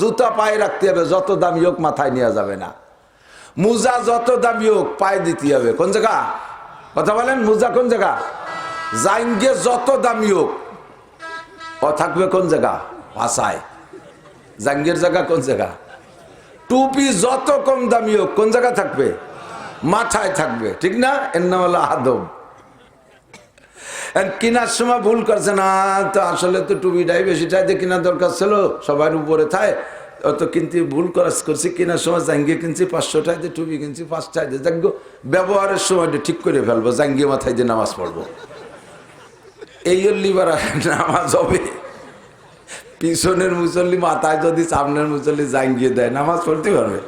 জুতা পায়ে রাখতে হবে, যত দামি হোক মাথায় নেওয়া যাবে না। মোজা যত দামি হোক পায়ে দিতে হবে। কোন জায়গা কথা বলেন? মোজা কোন জায়গা? জাঙ্গে যত দামি হোক ও থাকবে কোন জায়গা? ভাষায়। জাঙ্গের জায়গা কোন জায়গা? টুপি যত কম দামি হোক কোন জায়গা থাকবে? মাথায় থাকবে, ঠিক না? এর নাম হলো আদব। কিনার সময় ভুল করছে না, তো আসলে তো টুপিটাই বেশি চাইতে কেনার দরকার ছিল, সবার উপরে থায় অত কিন্তু ভুল করছি। কেনার সময় জাঙ্গিয়ে কিনছি 500 টাইতে, টুপি কিনছি 5 টাইতে। জাঙ্গ ব্যবহারের সময়টা ঠিক করে ফেলবো, জাঙ্গিয়ে মাথায় দিয়ে নামাজ পড়বো, এই লিবার নামাজ হবে। পিছনের মুসল্লি মাথায় যদি সামনের মুসল্লি জাঙ্গিয়ে দেয় নামাজ পড়তে পারবে?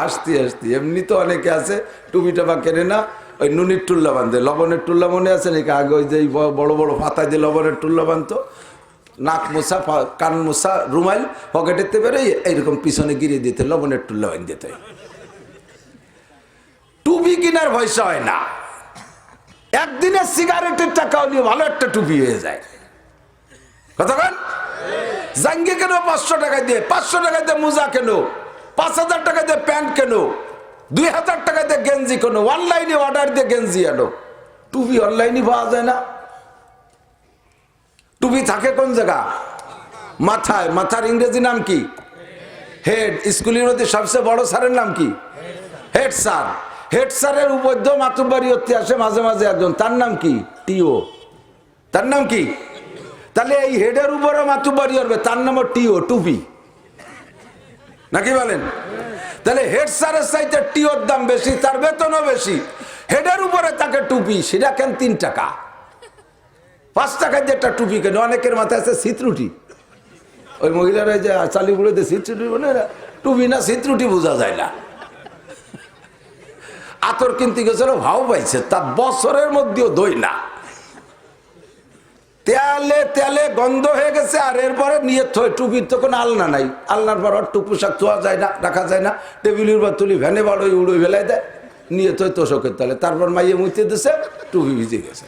আসতে আসতে এমনি তো অনেকে আছে টুপিটা বা কেনে না, ওই নুনির টুল্লা বাঁধে, লবণের টুল্লা মনে আছে নাকি? আগে ওই যে বড় বড় পাতায় দিয়ে লবণের টুল্লা বাঁধতো, নাক মোছা, কান মোছা, রুমাইল পকেটেতে বেরো, এইরকম পিছনে গিরিয়ে দিতে লবণের টুল্লা বাঁধ দিতে। টুপি কেনার পয়সা হয় না, একদিনের সিগারেটের টাকাও নিয়ে ভালো একটা টুপি হয়ে যায়। কথা বল? জাঙ্গি কেন 500 টাকা দিয়ে, 500 টাকা দিয়ে মোজা কেন, 5000 টাকা দিয়ে প্যান্ট কেন, 2000 টাকা দিয়ে গেঞ্জি কেন, অনলাইনে অর্ডার দিয়ে গেঞ্জি আনো। টুপি অনলাইনে পাওয়া যায় না। টুপি থাকে কোন জায়গা? মাথায়। মাথার ইংরেজি নাম কি? হেড। স্কুলের মধ্যে সবচেয়ে বড় স্যারের নাম কি? Head sir. হেড স্যারের উপদ্য মাতুব্বাড়ি হতে আসে মাঝে মাঝে একজন, তার নাম কি? টিও। তার নাম কি? তাহলে এই হেডের উপরে মাতুব্বাড়ি হবে, তার নাম টিও, টুপি, নাকি বলেন? তাহলে হেড স্যারের চাইতে টিওর দাম বেশি, তার বেতনও বেশি, হেডের উপরে তাকে টুপি, সেটা কেন 3 টাকা 5 টাকায় যে একটা টুপি কেন? অনেকের মাথায় আছে সিত্রুটি, ওই মহিলারা যে চালি বুড়োতে সিত্রুটি বলে, টুপি না সিত্রুটি বোঝা যায় না। আতর কিনতে গেছিল, ভাও পাইছে, তার বছরের মধ্যেও দই না, তেলে তেলে গন্ধ হয়ে গেছে। আর এরপরে নিয়ে টুপির তো কোনো আলনা নাই, আলনার পর টুক পোশাক ধোয়া যায় না, রাখা যায় না, টেবিলের উপর তুলি ভ্যানে বাড়োই উড়োই ফেলাই দেয়, নিয়ে তোষকের তলে, তারপর মাইয়ে মুইতে দিছে, টুপি ভিজে গেছে।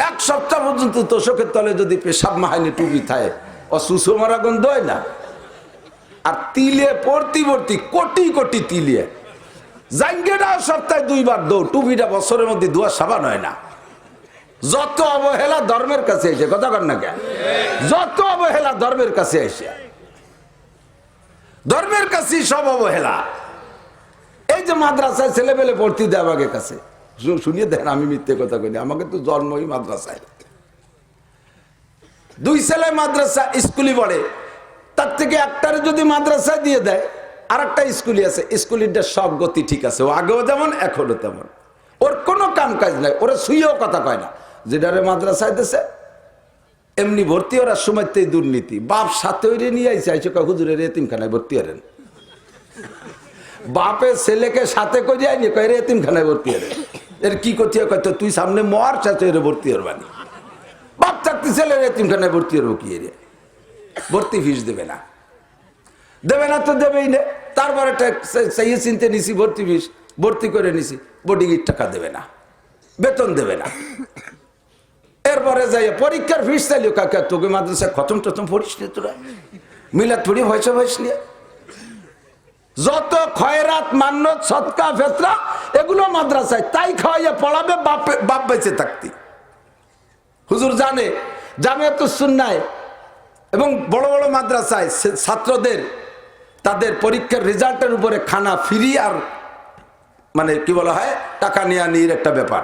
1 সপ্তাহ পর্যন্ত তোষকের তলে যদি পেশাব মাহাইনি টুপি থাকে, ও সুসো মারা গন্ধ হয় না? আর তিলে পড়তি ভর্তি, কোটি কোটি তিলে। জাঙ্গেটা সপ্তাহে 2 বার দৌড়, টুপিটা বছরের মধ্যে ধোয়া সাবান হয় না। যত অবহেলা ধর্মের কাছে এসে, কথা কর না কেন? যত অবহেলা ধর্মের কাছে এসে, ধর্মের কাছে সব অবহেলা। এই যে মাদ্রাসায় ছেলেবেলে ভর্তি দেয় আমাকে কাছে, শুনিয়ে দেন, আমি মিথ্যে কথা কইনি, আমাকে তো জন্মই মাদ্রাসায়। 2 ছেলে মাদ্রাসা স্কুলে পড়ে, তার থেকে একটারে যদি মাদ্রাসায় দিয়ে দেয়, আর একটা স্কুলে আছে, স্কুলিটা সব গতি ঠিক আছে, ও আগেও যেমন এখনো তেমন, ওর কোনো কাম কাজ নাই, ওরা শুয়েও কথা কয় না। যেটারে মাদ্রাসায় দিছে এমনি ভর্তি, ওরা সময়তেই দুর্নীতি। বাপ সাথে ওইরে নিয়ে আইসে, আইসে কয় হুজুরের এতিমখানায় ভর্তি হলেন। বাপে ছেলেকে সাথে করে আইনি, কয় রে এতিমখানায় ভর্তি হলেন। এর কি করতে হয়? কয়তো তুই সামনে মর, চাচা এর ভর্তি হরবানি। বাপ থাকতে ছেলের এতিমখানায় ভর্তি হরবো কি? এর ভর্তি ফিস দেবে না, দেবে না তো দেবেই না। তারপরে সেই চিনতে নিছি ভর্তি ফিস, ভর্তি করে নিছি, বোর্ডিংয়ের টাকা দেবে না, বেতন দেবে না। এরপরে যাই পরীক্ষার ফিস চাইলেও, কাকা তোকে মাদ্রাসায় খতম টতম পড়িস নি, তোরা মিলাদ থুড়ি ভয়স নিয়ে যত খয়রাত মান্নত সৎকা ফেতরা এগুলো মাদ্রাসায়, তাই খাওয়াইয়া পড়াবে বাপ বেঁচে থাকতি। হুজুর জানে জামিয়াতুস সুন্নাহ এবং বড় বড় মাদ্রাসায় ছাত্রদের তাদের পরীক্ষার রেজাল্টের উপরে খানা ফ্রি, আর মানে কি বলা হয়, টাকা নেওয়া নিয়ে একটা ব্যাপার।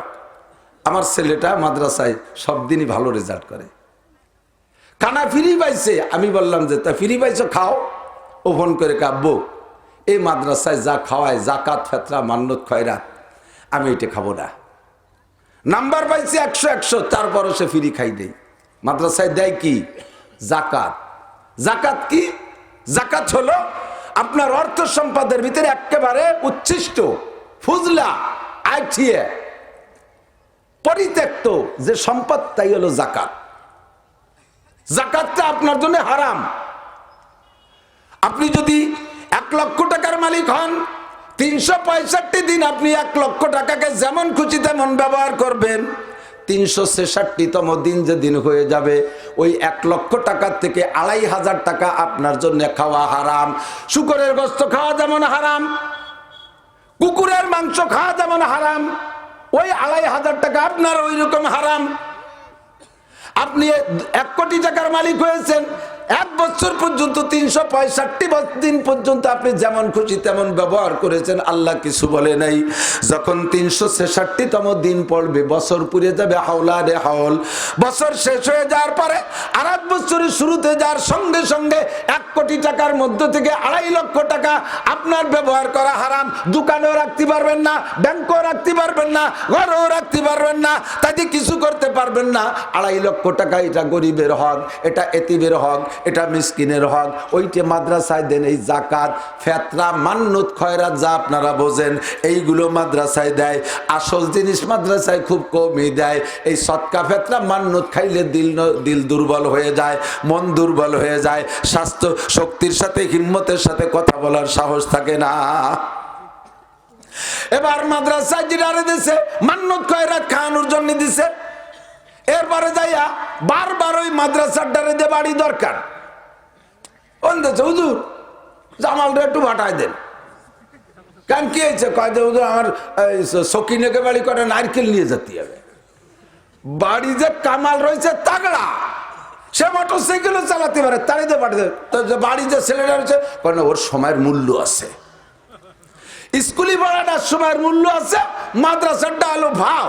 আমার ছেলেটা মাদ্রাসায় সব দিনই ভালো রেজাল্ট করে, খানা ফ্রি পাইছে। আমি বললাম যে তা ফ্রি পাইছো, খাও। ও ফোন করে কাব্বু, এই মাদ্রাসায় যা খাওয়ায় জাকাত ফেতরা মান্নত খয়রাত, আমি এটা খাবো না। নাম্বার পাইছে 100-100, তারপরও সে ফ্রি খাই দেয়। মাদ্রাসায় দেয় কি? জাকাত। জাকাত কি? জাকাত হলো আপনার অর্থ সম্পদের ভিতরে একেবারে উচ্ছিষ্ট, ফুজলা, আইঠিয়ে পরিত্যক্ত যে সম্পদ, তাই হলো জাকাত। জাকাতটা আপনার জন্য হারাম। আপনি যদি 1 লক্ষ টাকার মালিক হন, 365 দিন আপনি 1 লক্ষ টাকাকে যেমন খুশি তেমন ব্যবহার করবেন, 366তম দিন যেদিন হয়ে যাবে, ওই 1 লক্ষ টাকার থেকে 2500 টাকা আপনার জন্য খাওয়া হারাম। শুকরের গোশত খাওয়া যেমন হারাম, কুকুরের মাংস খাওয়া যেমন হারাম, ওই 2500 টাকা আপনার ওই রকম হারাম। আপনি 1 কোটি টাকার মালিক হয়েছেন, 1 বছর পর্যন্ত 365 দিন পর্যন্ত আপনি যেমন খুশি তেমন ব্যবহার করেছেন, আল্লাহ কিছু বলে নাই। যখন 366তম দিন পড়বে, বছর পুড়ে যাবে, হাওলা রে হাওল, বছর শেষ হয়ে যাওয়ার পরে আর 1 বছরের শুরুতে যাওয়ার সঙ্গে সঙ্গে 1 কোটি টাকার মধ্য থেকে 2.5 লক্ষ টাকা আপনার ব্যবহার করা হারাম। দোকানেও রাখতে পারবেন না, ব্যাংকেও রাখতে পারবেন না, ঘরেও রাখতে পারবেন না, তাতে কিছু করতে পারবেন না। 2.5 লক্ষ টাকা, এটা গরিবের হক, এটা এতিমের হক, এটা মিসকিনের হক, ওইটা মাদ্রাসায় দেন। এই জাকাত, ফেতরা, মান্নত, খয়রাত যা আপনারা বোঝেন, এইগুলো মাদ্রাসায় দেয়। আসল জিনিস মাদ্রাসায় খুব কমই দেয়। এই সদকা, ফেতরা, মান্নত খাইলে দিল দুর্বল হয়ে যায়, মন দুর্বল হয়ে যায়, স্বাস্থ্য শক্তির সাথে হিম্মতের সাথে কথা বলার সাহস থাকে না। এবার মাদ্রাসায় জিরারে দিছে, মান্নত খয়রাত খাওয়ানোর জন্য দিছে। এরপরে যাইয়া বারবার ওই মাদ্রাসার ডারে দিয়ে বাড়ি দরকার, হুজুর জামালটা একটু ভাটায় দেন। কেন কি হয়েছে? কয় যে হুজুর আমার সকিনেকে বাড়ি করে নারকেল নিয়ে যেতে হবে। বাড়ি যে কামাল রয়েছে তাগড়া, সে মোটর সাইকেলও চালাতে পারে, তারই দিয়ে পাঠাতে। বাড়ি যে ছেলেটা রয়েছে, কারণ ওর সময়ের মূল্য আছে, স্কুলে পড়াটার সময়ের মূল্য আছে, মাদ্রাসাটা হলো ভাও।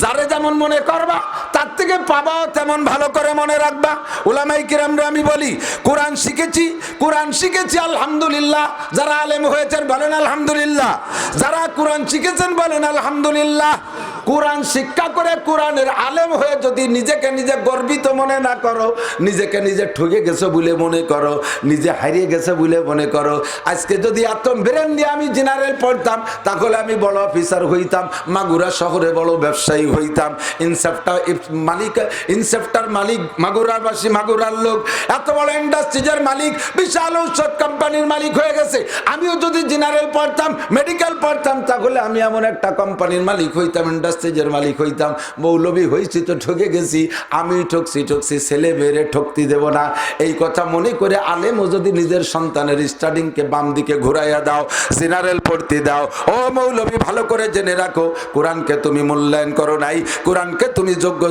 যারে যেমন মনে করবা তার থেকে পাবাও তেমন ভালো করে মনে রাখবা। উলামায়ে কিরামরা আমি বলি, কোরআন শিখেছি আলহামদুলিল্লাহ। যারা আলেম হয়েছেন বলেন আলহামদুলিল্লাহ, যারা কোরআন শিখেছেন বলেন আলহামদুলিল্লাহ। কোরআন শিক্ষা করে কোরআনের আলেম হয়ে যদি নিজেকে নিজে গর্বিত মনে না করো, নিজেকে নিজে ঠকে গেছো বলে মনে করো, নিজে হারিয়ে গেছে বলে মনে করো, আজকে যদি এত ব্রেন দিয়ে আমি জেনারেল পড়তাম, তাহলে আমি বড় অফিসার হইতাম, মাগুরা শহরে বড় ব্যবসায়ী হইতাম, ইনসেপ্টার মালিক মাগুরাবাসী, মাগুরার লোক এত বড় ইন্ডাস্ট্রিজের মালিক, বিশাল ঔষধ কোম্পানির মালিক হয়ে গেছে। আমিও যদি জেনারেল পড়তাম, মেডিকেল পড়তাম, তাহলে আমি এমন একটা কোম্পানির মালিক হইতাম, ইন্ডাস্ট্রিজের মালিক হইতাম। মৌলবী হয়েছি তো ঠকে গেছি, আমি ঠকছি, ছেলে মেয়েরে ঠকতে দেব না। এই কথা মনে করে আলেমও যদি নিজের সন্তানের স্টাডিংকে বাম দিকে ঘুরাইয়া দাও, জেনারেল পড়তে দাও, ও মৌলবী ভালো করে জেনে রাখো, কোরআনকে তুমি মূল্যায়ন করো নাই, কোরআনকে তুমি যোগ্য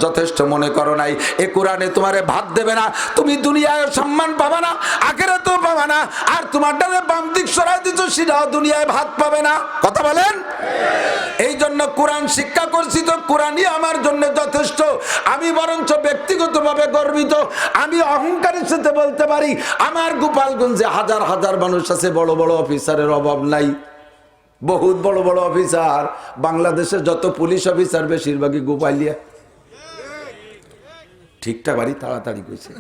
যথেষ্ট মনে করো নাই। এ কোরআনে তোমারে ভাত দেবে না, তুমি দুনিয়ায় সম্মান পাবে না, আখিরাতেও পাবে না। আর তোমার ডানে বাম দিক সরাই দিচ্ছ, সেটাও দুনিয়ায় ভাত পাবে না। কথা বলেন? এই জন্য কোরআন শিক্ষা করছি তো কোরআনই আমার জন্য যথেষ্ট। আমি বরঞ্চ ব্যক্তিগতভাবে গর্বিত, আমি অহংকারের সাথে বলতে পারি, আমার গোপালগঞ্জে হাজার হাজার মানুষ আছে, বড় বড় অফিসারের অভাব নাই, বহুত বড় বড় অফিসার। বাংলাদেশের যত পুলিশ অফিসার বেশিরভাগই গোপালিয়া। ঠিকঠাক বাড়ি তাড়াতাড়ি কইছে।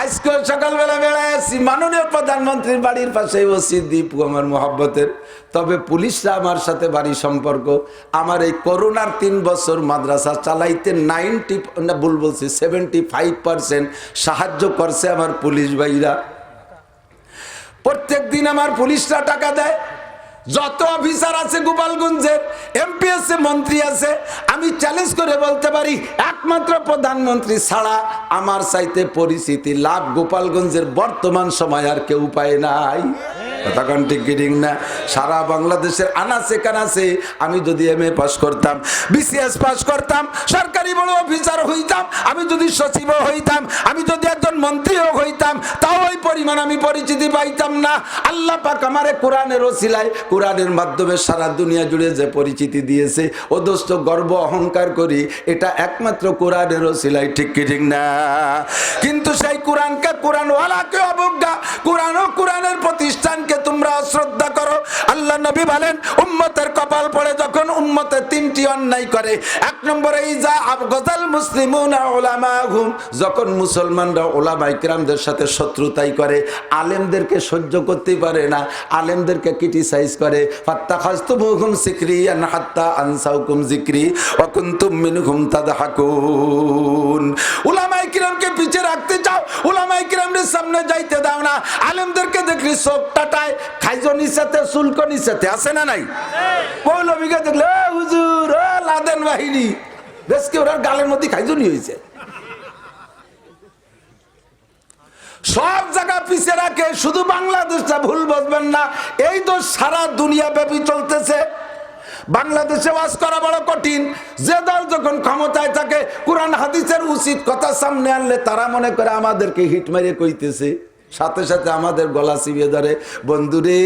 আজকে সকালবেলা বেড়ায় আসছি, মাননীয় প্রধানমন্ত্রীর বাড়ির পাশে মসজিদ, দীপু আমার মহব্বতের। তবে পুলিশরা আমার সাথে বাড়ি সম্পর্ক। আমার এই করোনার 3 বছর মাদ্রাসা চালাইতে 75% সাহায্য করছে আমার পুলিশ ভাইরা। প্রত্যেক দিন আমার পুলিশরা টাকা দেয়। যত অফিসার আছে গোপালগঞ্জের, এমপি আছে, মন্ত্রী আছে, আমি চ্যালেঞ্জ করে বলতে পারি, একমাত্র প্রধানমন্ত্রী ছাড়া আমার চাইতে পরিচিতি লাভ গোপালগঞ্জের বর্তমান সময় আর কেউ পায় নাই। কথা কোন ঠিক না? সারা বাংলাদেশের আনাচে কানাচে আমি যদি MA পাস করতাম, BCS পাস করতাম, সরকারি বড় অফিসার হইতাম, আমি যদি সচিব হইতাম, আমি যদি একজন মন্ত্রীও হইতাম, তাও ওই পরিমাণ আমি পরিচিতি পাইতাম না। আল্লাহ পাক আমারে কোরআনের ওসিলায়, কোরআনের মাধ্যমে সারা দুনিয়া জুড়ে যে পরিচিতি দিয়েছে, ও দোস্ত গর্ব অহংকার করি, এটা একমাত্র কোরআনের ওসিলায়। ঠিক কি ঠিক না? কিন্তু সেই কোরআনকে, কোরআনওয়ালাকে অবজ্ঞা, কোরআন ও কোরআনের প্রতিষ্ঠানকে তোমরা অশ্রদ্ধা করো। আল্লাহ নবী বলেন, উম্মতের কপাল পড়ে যখন উম্মতে 3টি অন্যায় করে। 1 নম্বরে ইজা আবগাদাল মুসলিমুনা উলামাহুম, যখন মুসলমানরা উলামায়ে কিরামদের সাথে শত্রুতাই করে, আলেমদেরকে সহ্য করতে পারে না, আলেমদেরকে ক্রিটিসাইজ করে। ফাত্তাখাযতুমুহুম সিকরিয়ান হাত্তা আনসাউকুম যিকরি ওয়া কুনতুম মিনহুম তাদহাকুন। উলামায়ে কিরামকে পিছে রাখতে চাও, উলামায়ে কিরামদের সামনে যাইতে দাও না, আলেমদেরকে দেখলি চোখ টাটা কয় খাইজো নিচেতে শুল্ক নিচেতে আছে না নাই? মৌলবীকে দেখলে ও হুজুর ও লাদেন বাহিনী বেশকে ওরা গালের মধ্যে খাইজনি হয়েছে। সব জায়গা পিছিয়ে রাখে, শুধু বাংলাদেশটা ভুল বুঝবেন না, এই তো সারা দুনিয়া ব্যাপী চলতেছে। বাংলাদেশে ওয়াজ করা বড় কঠিন। যে দল যখন ক্ষমতায় থাকে কোরআন হাদিসের উচিত কথা সামনে আনলে তারা মনে করে আমাদেরকে হিট মারিয়ে কইতেছে, সাথে সাথে আমাদের গলা চিবিয়ে ধরে। বন্ধুরে,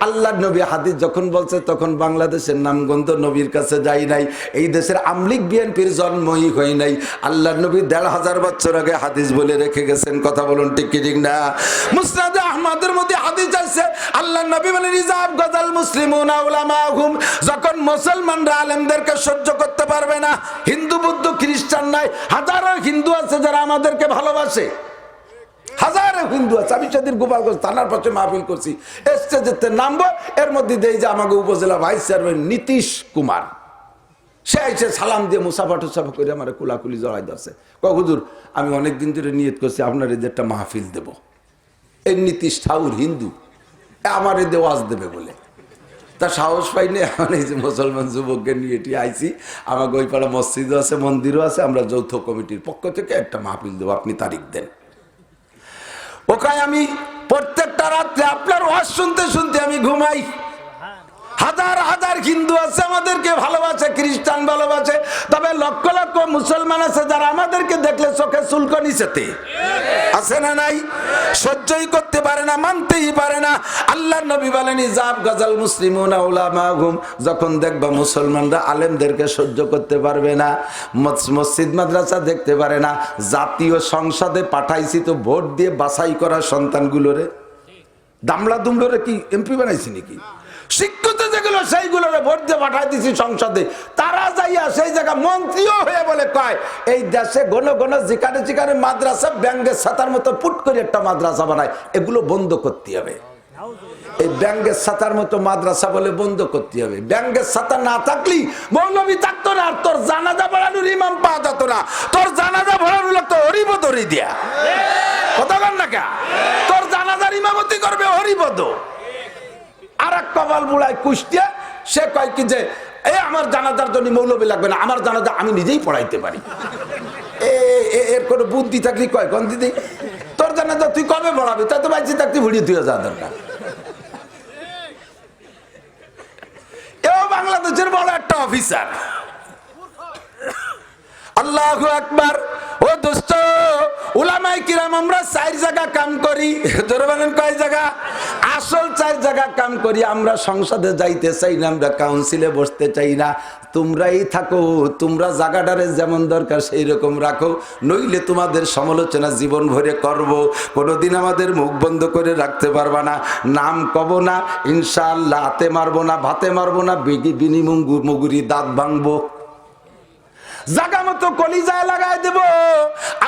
আল্লাহ নবী হাদিস যখন বলছে তখন বাংলাদেশের নামগন্ধ নবীর কাছে যাই নাই, এই দেশের আমলিক বিএনপির জন্মই হয় নাই। আল্লাহ নবী ১৫০০ বছর আগে হাদিস বলে রেখে গেছেন। কথা বলুন ঠিক কি ঠিক না? মুসনাদে আহমদের মধ্যে হাদিস আছে, আল্লাহ নবী বলেন ইজাব গাজাল মুসলিমুনা উলামাহুম, যখন মুসলমানরা আলেমদেরকে সহ্য করতে পারবে না, হিন্দু বৌদ্ধ খ্রিস্টান নাই, হাজারো হিন্দু আছে যারা আমাদেরকে ভালোবাসে, হাজারো হিন্দু আছে। আমি সেদিন গোপালগঞ্জ থানার পাশে মাহফিল করছি, স্টেজেতে নামবো, এর মধ্যে দেই যে আমাকে উপজেলা ভাইস চেয়ারম্যান নীতিশ কুমার, সে এসে সালাম দিয়ে মুসাফা টুসাফা করে আমার কুলাকুলি জড়াই দিচ্ছে। হুজুর, আমি অনেকদিন ধরে নিয়ত করছি আপনার এদের একটা মাহফিল দেব, এই নীতিশ ঠাকুর হিন্দু, আমার এদের ওয়াজ দেবে বলে। তা সাহস পাইনি, এখন এই যে মুসলমান যুবককে নিয়ে এটি আইছি, আমাকে ওই পাড়া মসজিদও আছে মন্দিরও আছে, আমরা যৌথ কমিটির পক্ষ থেকে একটা মাহফিল দেবো, আপনি তারিখ দেন। ওখানে আমি প্রত্যেকটা রাত্রে আপনার ওয়াজ শুনতে শুনতে আমি ঘুমাই। হাজার হাজার হিন্দু আছে আমাদেরকে ভালোবাসে, খ্রিস্টান ভালোবাসে, তবে লক্ষ লক্ষ মুসলমান আছে যারা আমাদেরকে দেখলে চোখে চুলকো নিচেতে আছে না নাই, সহ্যই করতে পারে না, মানতেই পারে না। আল্লাহ নবী বলেন ইজাব গাজাল মুসলিমুনা উলামাহুম, যখন দেখবা মুসলমানরা আলেমদেরকে সহ্য করতে পারবে না, মসজিদ মাদ্রাসা দেখতে পারে না, জাতীয় সংসদে পাঠাইছি তো ভোট দিয়ে বাছাই করা সন্তানগুলোরে, দামলা দুমলোরে কি এমপি বানাইছি নাকি? শিক্ষিত যেগুলো সেইগুলোরে ভোট দিয়ে পাঠাই দিছি সংসদে, তারা যাইয়া সেই জায়গা মন্ত্রীও হয়ে বলে কয় এই দেশে ঘন ঘন যেখানে যেখানে মাদ্রাসা ব্যাঙ্গের ছাতার মতো পুট করে একটা মাদ্রাসা বানায়, এগুলো বন্ধ করতে হবে। এই ব্যাঙ্গের ছাতার মতো মাদ্রাসা বলে বন্ধ করতে হবে। ব্যাঙ্গের ছাতা না থাকলি মৌলবী থাকতো না, আর তোর জানাজা পড়ানোর ইমাম পাওয়া যেত না, তোর জানাজা পড়ানোর লাগতো হরিপদ হরি দিয়া। কথা বল না কে? তোর জানাজার ইমামতি করবে হরিপদ। আর এক কপাল বুড়ায় কুষ্টিয়া, সে কয় কি যে এই আমার জানাজার জন্য মৌলবী লাগবে না, আমার জানাজা আমি নিজেই পড়াইতে পারি। এর কোনো বুদ্ধি থাকলি কয় কোন দিদি তোর জানাজা তুই কবে পড়াবি, তাই তো বাইচি থাকতে ভিড়িয়ে তুই যা দরকার। এও বাংলাদেশের বড় একটা অফিসার। আল্লাহু আকবার। ও দোস্ত, উলামায়ে কিরাম আমরা 4 জায়গা কাম করি। ধরে বলেন কয় জায়গা? আসল 4 জায়গা কাম করি। আমরা সংসদে যাইতে চাই না, আমরা কাউন্সিলে বসতে চাই না। তোমরাই থাকো, তোমরা জায়গাটারে যেমন দরকার সেই রকম রাখো, নইলে তোমাদের সমালোচনা জীবন ভরে করব, কোনোদিন আমাদের মুখ বন্ধ করে রাখতে পারবা না। নাম কব না ইনশাআল্লাহ, হাতে মারবো না, ভাতে মারবো না, বিনি মুগুরি দাঁত ভাঙবো, জায়গা মতো কলিজায় লাগাই দেব।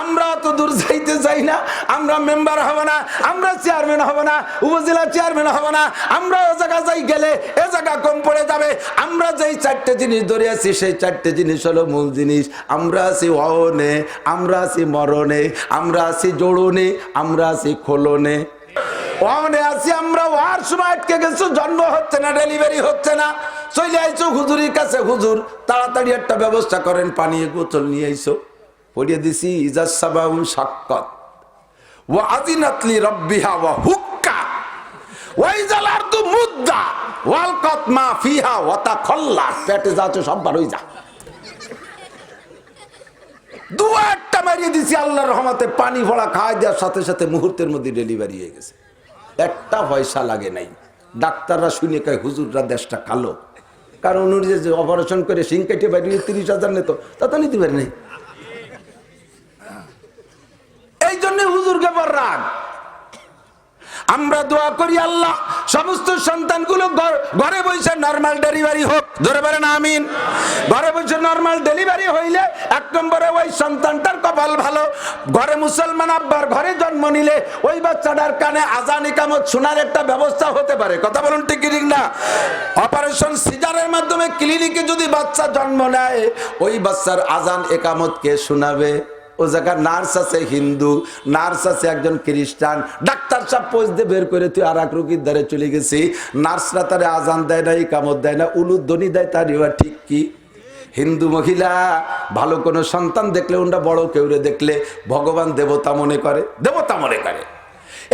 আমরা তো দূর যাইতে চাই না, আমরা মেম্বার হব না, আমরা চেয়ারম্যান হব না, উপজেলা চেয়ারম্যান হব না, আমরা ও জায়গা যাই গেলে এ জায়গা কম পড়ে যাবে। আমরা যেই 4টে জিনিস ধরে আছি সেই 4টে জিনিস হলো মূল জিনিস। আমরা আছি অহনে, আমরা আছি মরণে, আমরা আছি জোড়নে, আমরা আছি খোলনে। ওখানে আছি আমরা, ওয়ার সময় আটকে গেছো, জন্ম হচ্ছে না, ডেলিভারি হচ্ছে না, চলে আইছো হুজুরের কাছে, হুজুর তাড়াতাড়ি একটা ব্যবস্থা করেন, পানি বোতল নিয়ে আইছো, পড়িয়ে দিছি ইজাজ সাবাউল সাক্কাত ওয়া আযিনাতলি রাব্বিহা ওয়া হুক্কা ওয়া ইজাল আরদু মুদ্দা ওয়াল কাতমা ফিহা ওয়া তাখাল্লা, পেটে যাচ্ছে সব বার হই যা। দুয়ারটা মারিয়ে দিছি, আল্লাহর রহমতে পানি ভরা খাওয়াই দেওয়ার সাথে সাথে মুহূর্তের মধ্যে ডেলিভারি হয়ে গেছে, একটা পয়সা লাগে নাই। ডাক্তাররা শুনে কয় হুজুররা দেশটা কালো, কারণ উনি যে অপারেশন করে সিং কেটে বাইরে 30,000 নিত, তা তো নিতে পারে নাই। এই জন্য হুজুরকে বড় রাগ। আমরা দোয়া করি আল্লাহ সমস্ত সন্তানগুলো ঘরে বসে নরমাল ডেলিভারি হোক, ধরে পারেন আমিন। ঘরে বসে নরমাল ডেলিভারি হইলে 1 নম্বরে ওই সন্তানটার কপাল ভালো। ঘরে মুসলমান আব্বার ঘরে জন্ম নিলে ওই বাচ্চাটার কানে আজান ইকামত শোনার একটা ব্যবস্থা হতে পারে। কথা বলুন ঠিক ঠিক না? অপারেশন সিজারের মাধ্যমে ক্লিনিকে যদি বাচ্চা জন্ম নেয়, ওই বাচ্চার আজান ইকামত কে শোনাবে? ও জায়গায় নার্স আছে হিন্দু, নার্স আছে একজন খ্রিস্টান। ডাক্তার সাহেব পোজ দিয়ে বের করে তুই আর এক রোগীর দ্বারে চলে গেছি। নার্সরা তারে আজান দেয় না, ইকামত দেয় না, উলুধ্বনি দেয়, তার এবার ঠিক কি? হিন্দু মহিলা ভালো কোনো সন্তান দেখলে, ওটা বড় কেউরে দেখলে ভগবান দেবতা মনে করে, দেবতা মনে করে।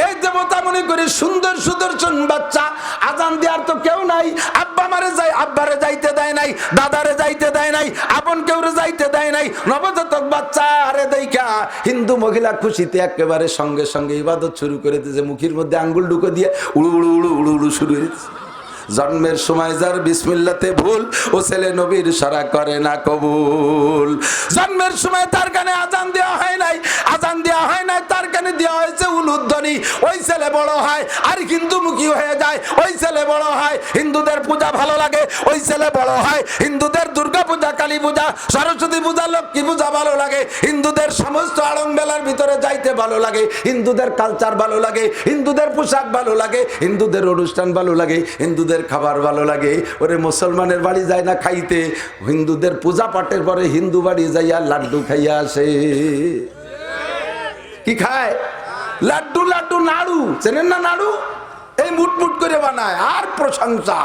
এই দেবতা মনে করে সুন্দর সুদর্শন বাচ্চা, আজান দেওয়ার তো কেউ নাই, আব্বা মারে যাই, আব্বারে যাইতে দেয় নাই, দাদারে যাইতে দেয় নাই, আপন কেউরে যাইতে দেয় নাই, নবজাতক বাচ্চা আরে দেখা হিন্দু মহিলা খুশিতে একেবারে সঙ্গে সঙ্গে ইবাদত শুরু করে দিয়েছে, মুখের মধ্যে আঙ্গুল ঢুকে দিয়ে উড়ু উড়ু উড়ু উড়ু উড়ু শুরু হয়েছে। জন্মের সময় যার বিসমিল্লাতে ভুল, ও ছেলে নবীর সারা করে না কবুল। জন্মের সময় তার কানে আজান দেওয়া হয় নাই, আজান দেওয়া হয় নাই, তার কানে দেওয়া হয়েছে উলুধ্বনি। ওই ছেলে বড় হয় আর হিন্দুমুখী হয়ে যায়, ওই ছেলে বড় হয় হিন্দুদের পূজা ভালো লাগে, ওই ছেলে বড় হয় হিন্দুদের দুর্গা পূজা, কালী পূজা, সরস্বতী পূজা, লক্ষ্মী পূজা ভালো লাগে, হিন্দুদের সমস্ত আড়ং মেলার ভিতরে যাইতে ভালো লাগে, হিন্দুদের কালচার ভালো লাগে, হিন্দুদের পোশাক ভালো লাগে, হিন্দুদের অনুষ্ঠান ভালো লাগে, হিন্দুদের খাবার ভালো লাগে। ওরে মুসলমানের বাড়ি যায় না খাইতে, হিন্দুদের পূজা পাঠের পরে হিন্দু বাড়ি যাইয়া লাড্ডু খাইয়া আসে। কি খায়? লাড্ডু। লাড্ডু নাড়ু, চেনেন না নাড়ু? এই মুটমুট করে বানায় আর প্রশংসা।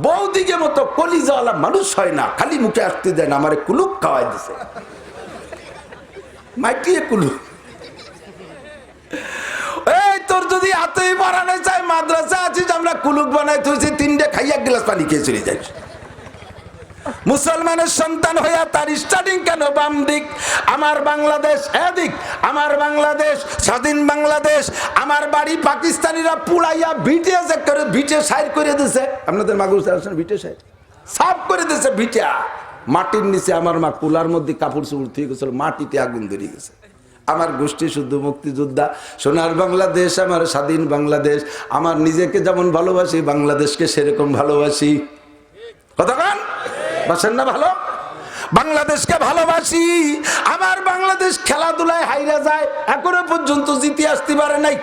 বৌদিকে মতো কলিজাওয়ালা মানুষ হয় না, খালি মুখে আসতে দেয় না, আমারে কুলুক খাওয়াই দিছে, মাইটিয়ে কুলুক। এই তোর যদি এতই বাড়ানো চাই, মাদ্রাসা আছিস, আমরা কুলুক বানাই তুইছি, 3টে খাইয়া গ্লাস পানি খেয়ে চলে যাই। মুসলমানের সন্তান হইয়া তার স্টার্টিং কেন বাম দিক? আমার বাংলাদেশ এদিক, আমার বাংলাদেশ স্বাধীন বাংলাদেশ। আমার বাড়ি পাকিস্তানিরা পুড়াইয়া ভিটে করে, ভিটে সাইড করে দিছে। আপনাদের মাগুর ভিটে সাইড সাফ করে দিছে, ভিটা মাটির নিচে। আমার মা কুলার মধ্যে কাপড় চুপড় থেকে গেছিল, মাটিতে আগুন ধরে গেছে। আমার গোষ্ঠী শুদ্ধ মুক্তিযোদ্ধা, সোনার বাংলাদেশ, আমার স্বাধীন বাংলাদেশ। আমার নিজেকে যেমন ভালোবাসি, বাংলাদেশকে সেরকম ভালোবাসি। কথা বলেন, বাসেন না ভালো? বাংলাদেশকে ভালোবাসি। আমার বাংলাদেশ খেলাধুলায় হাইরা যায়, এখনো পর্যন্ত জিতে আসতে পারে নাই।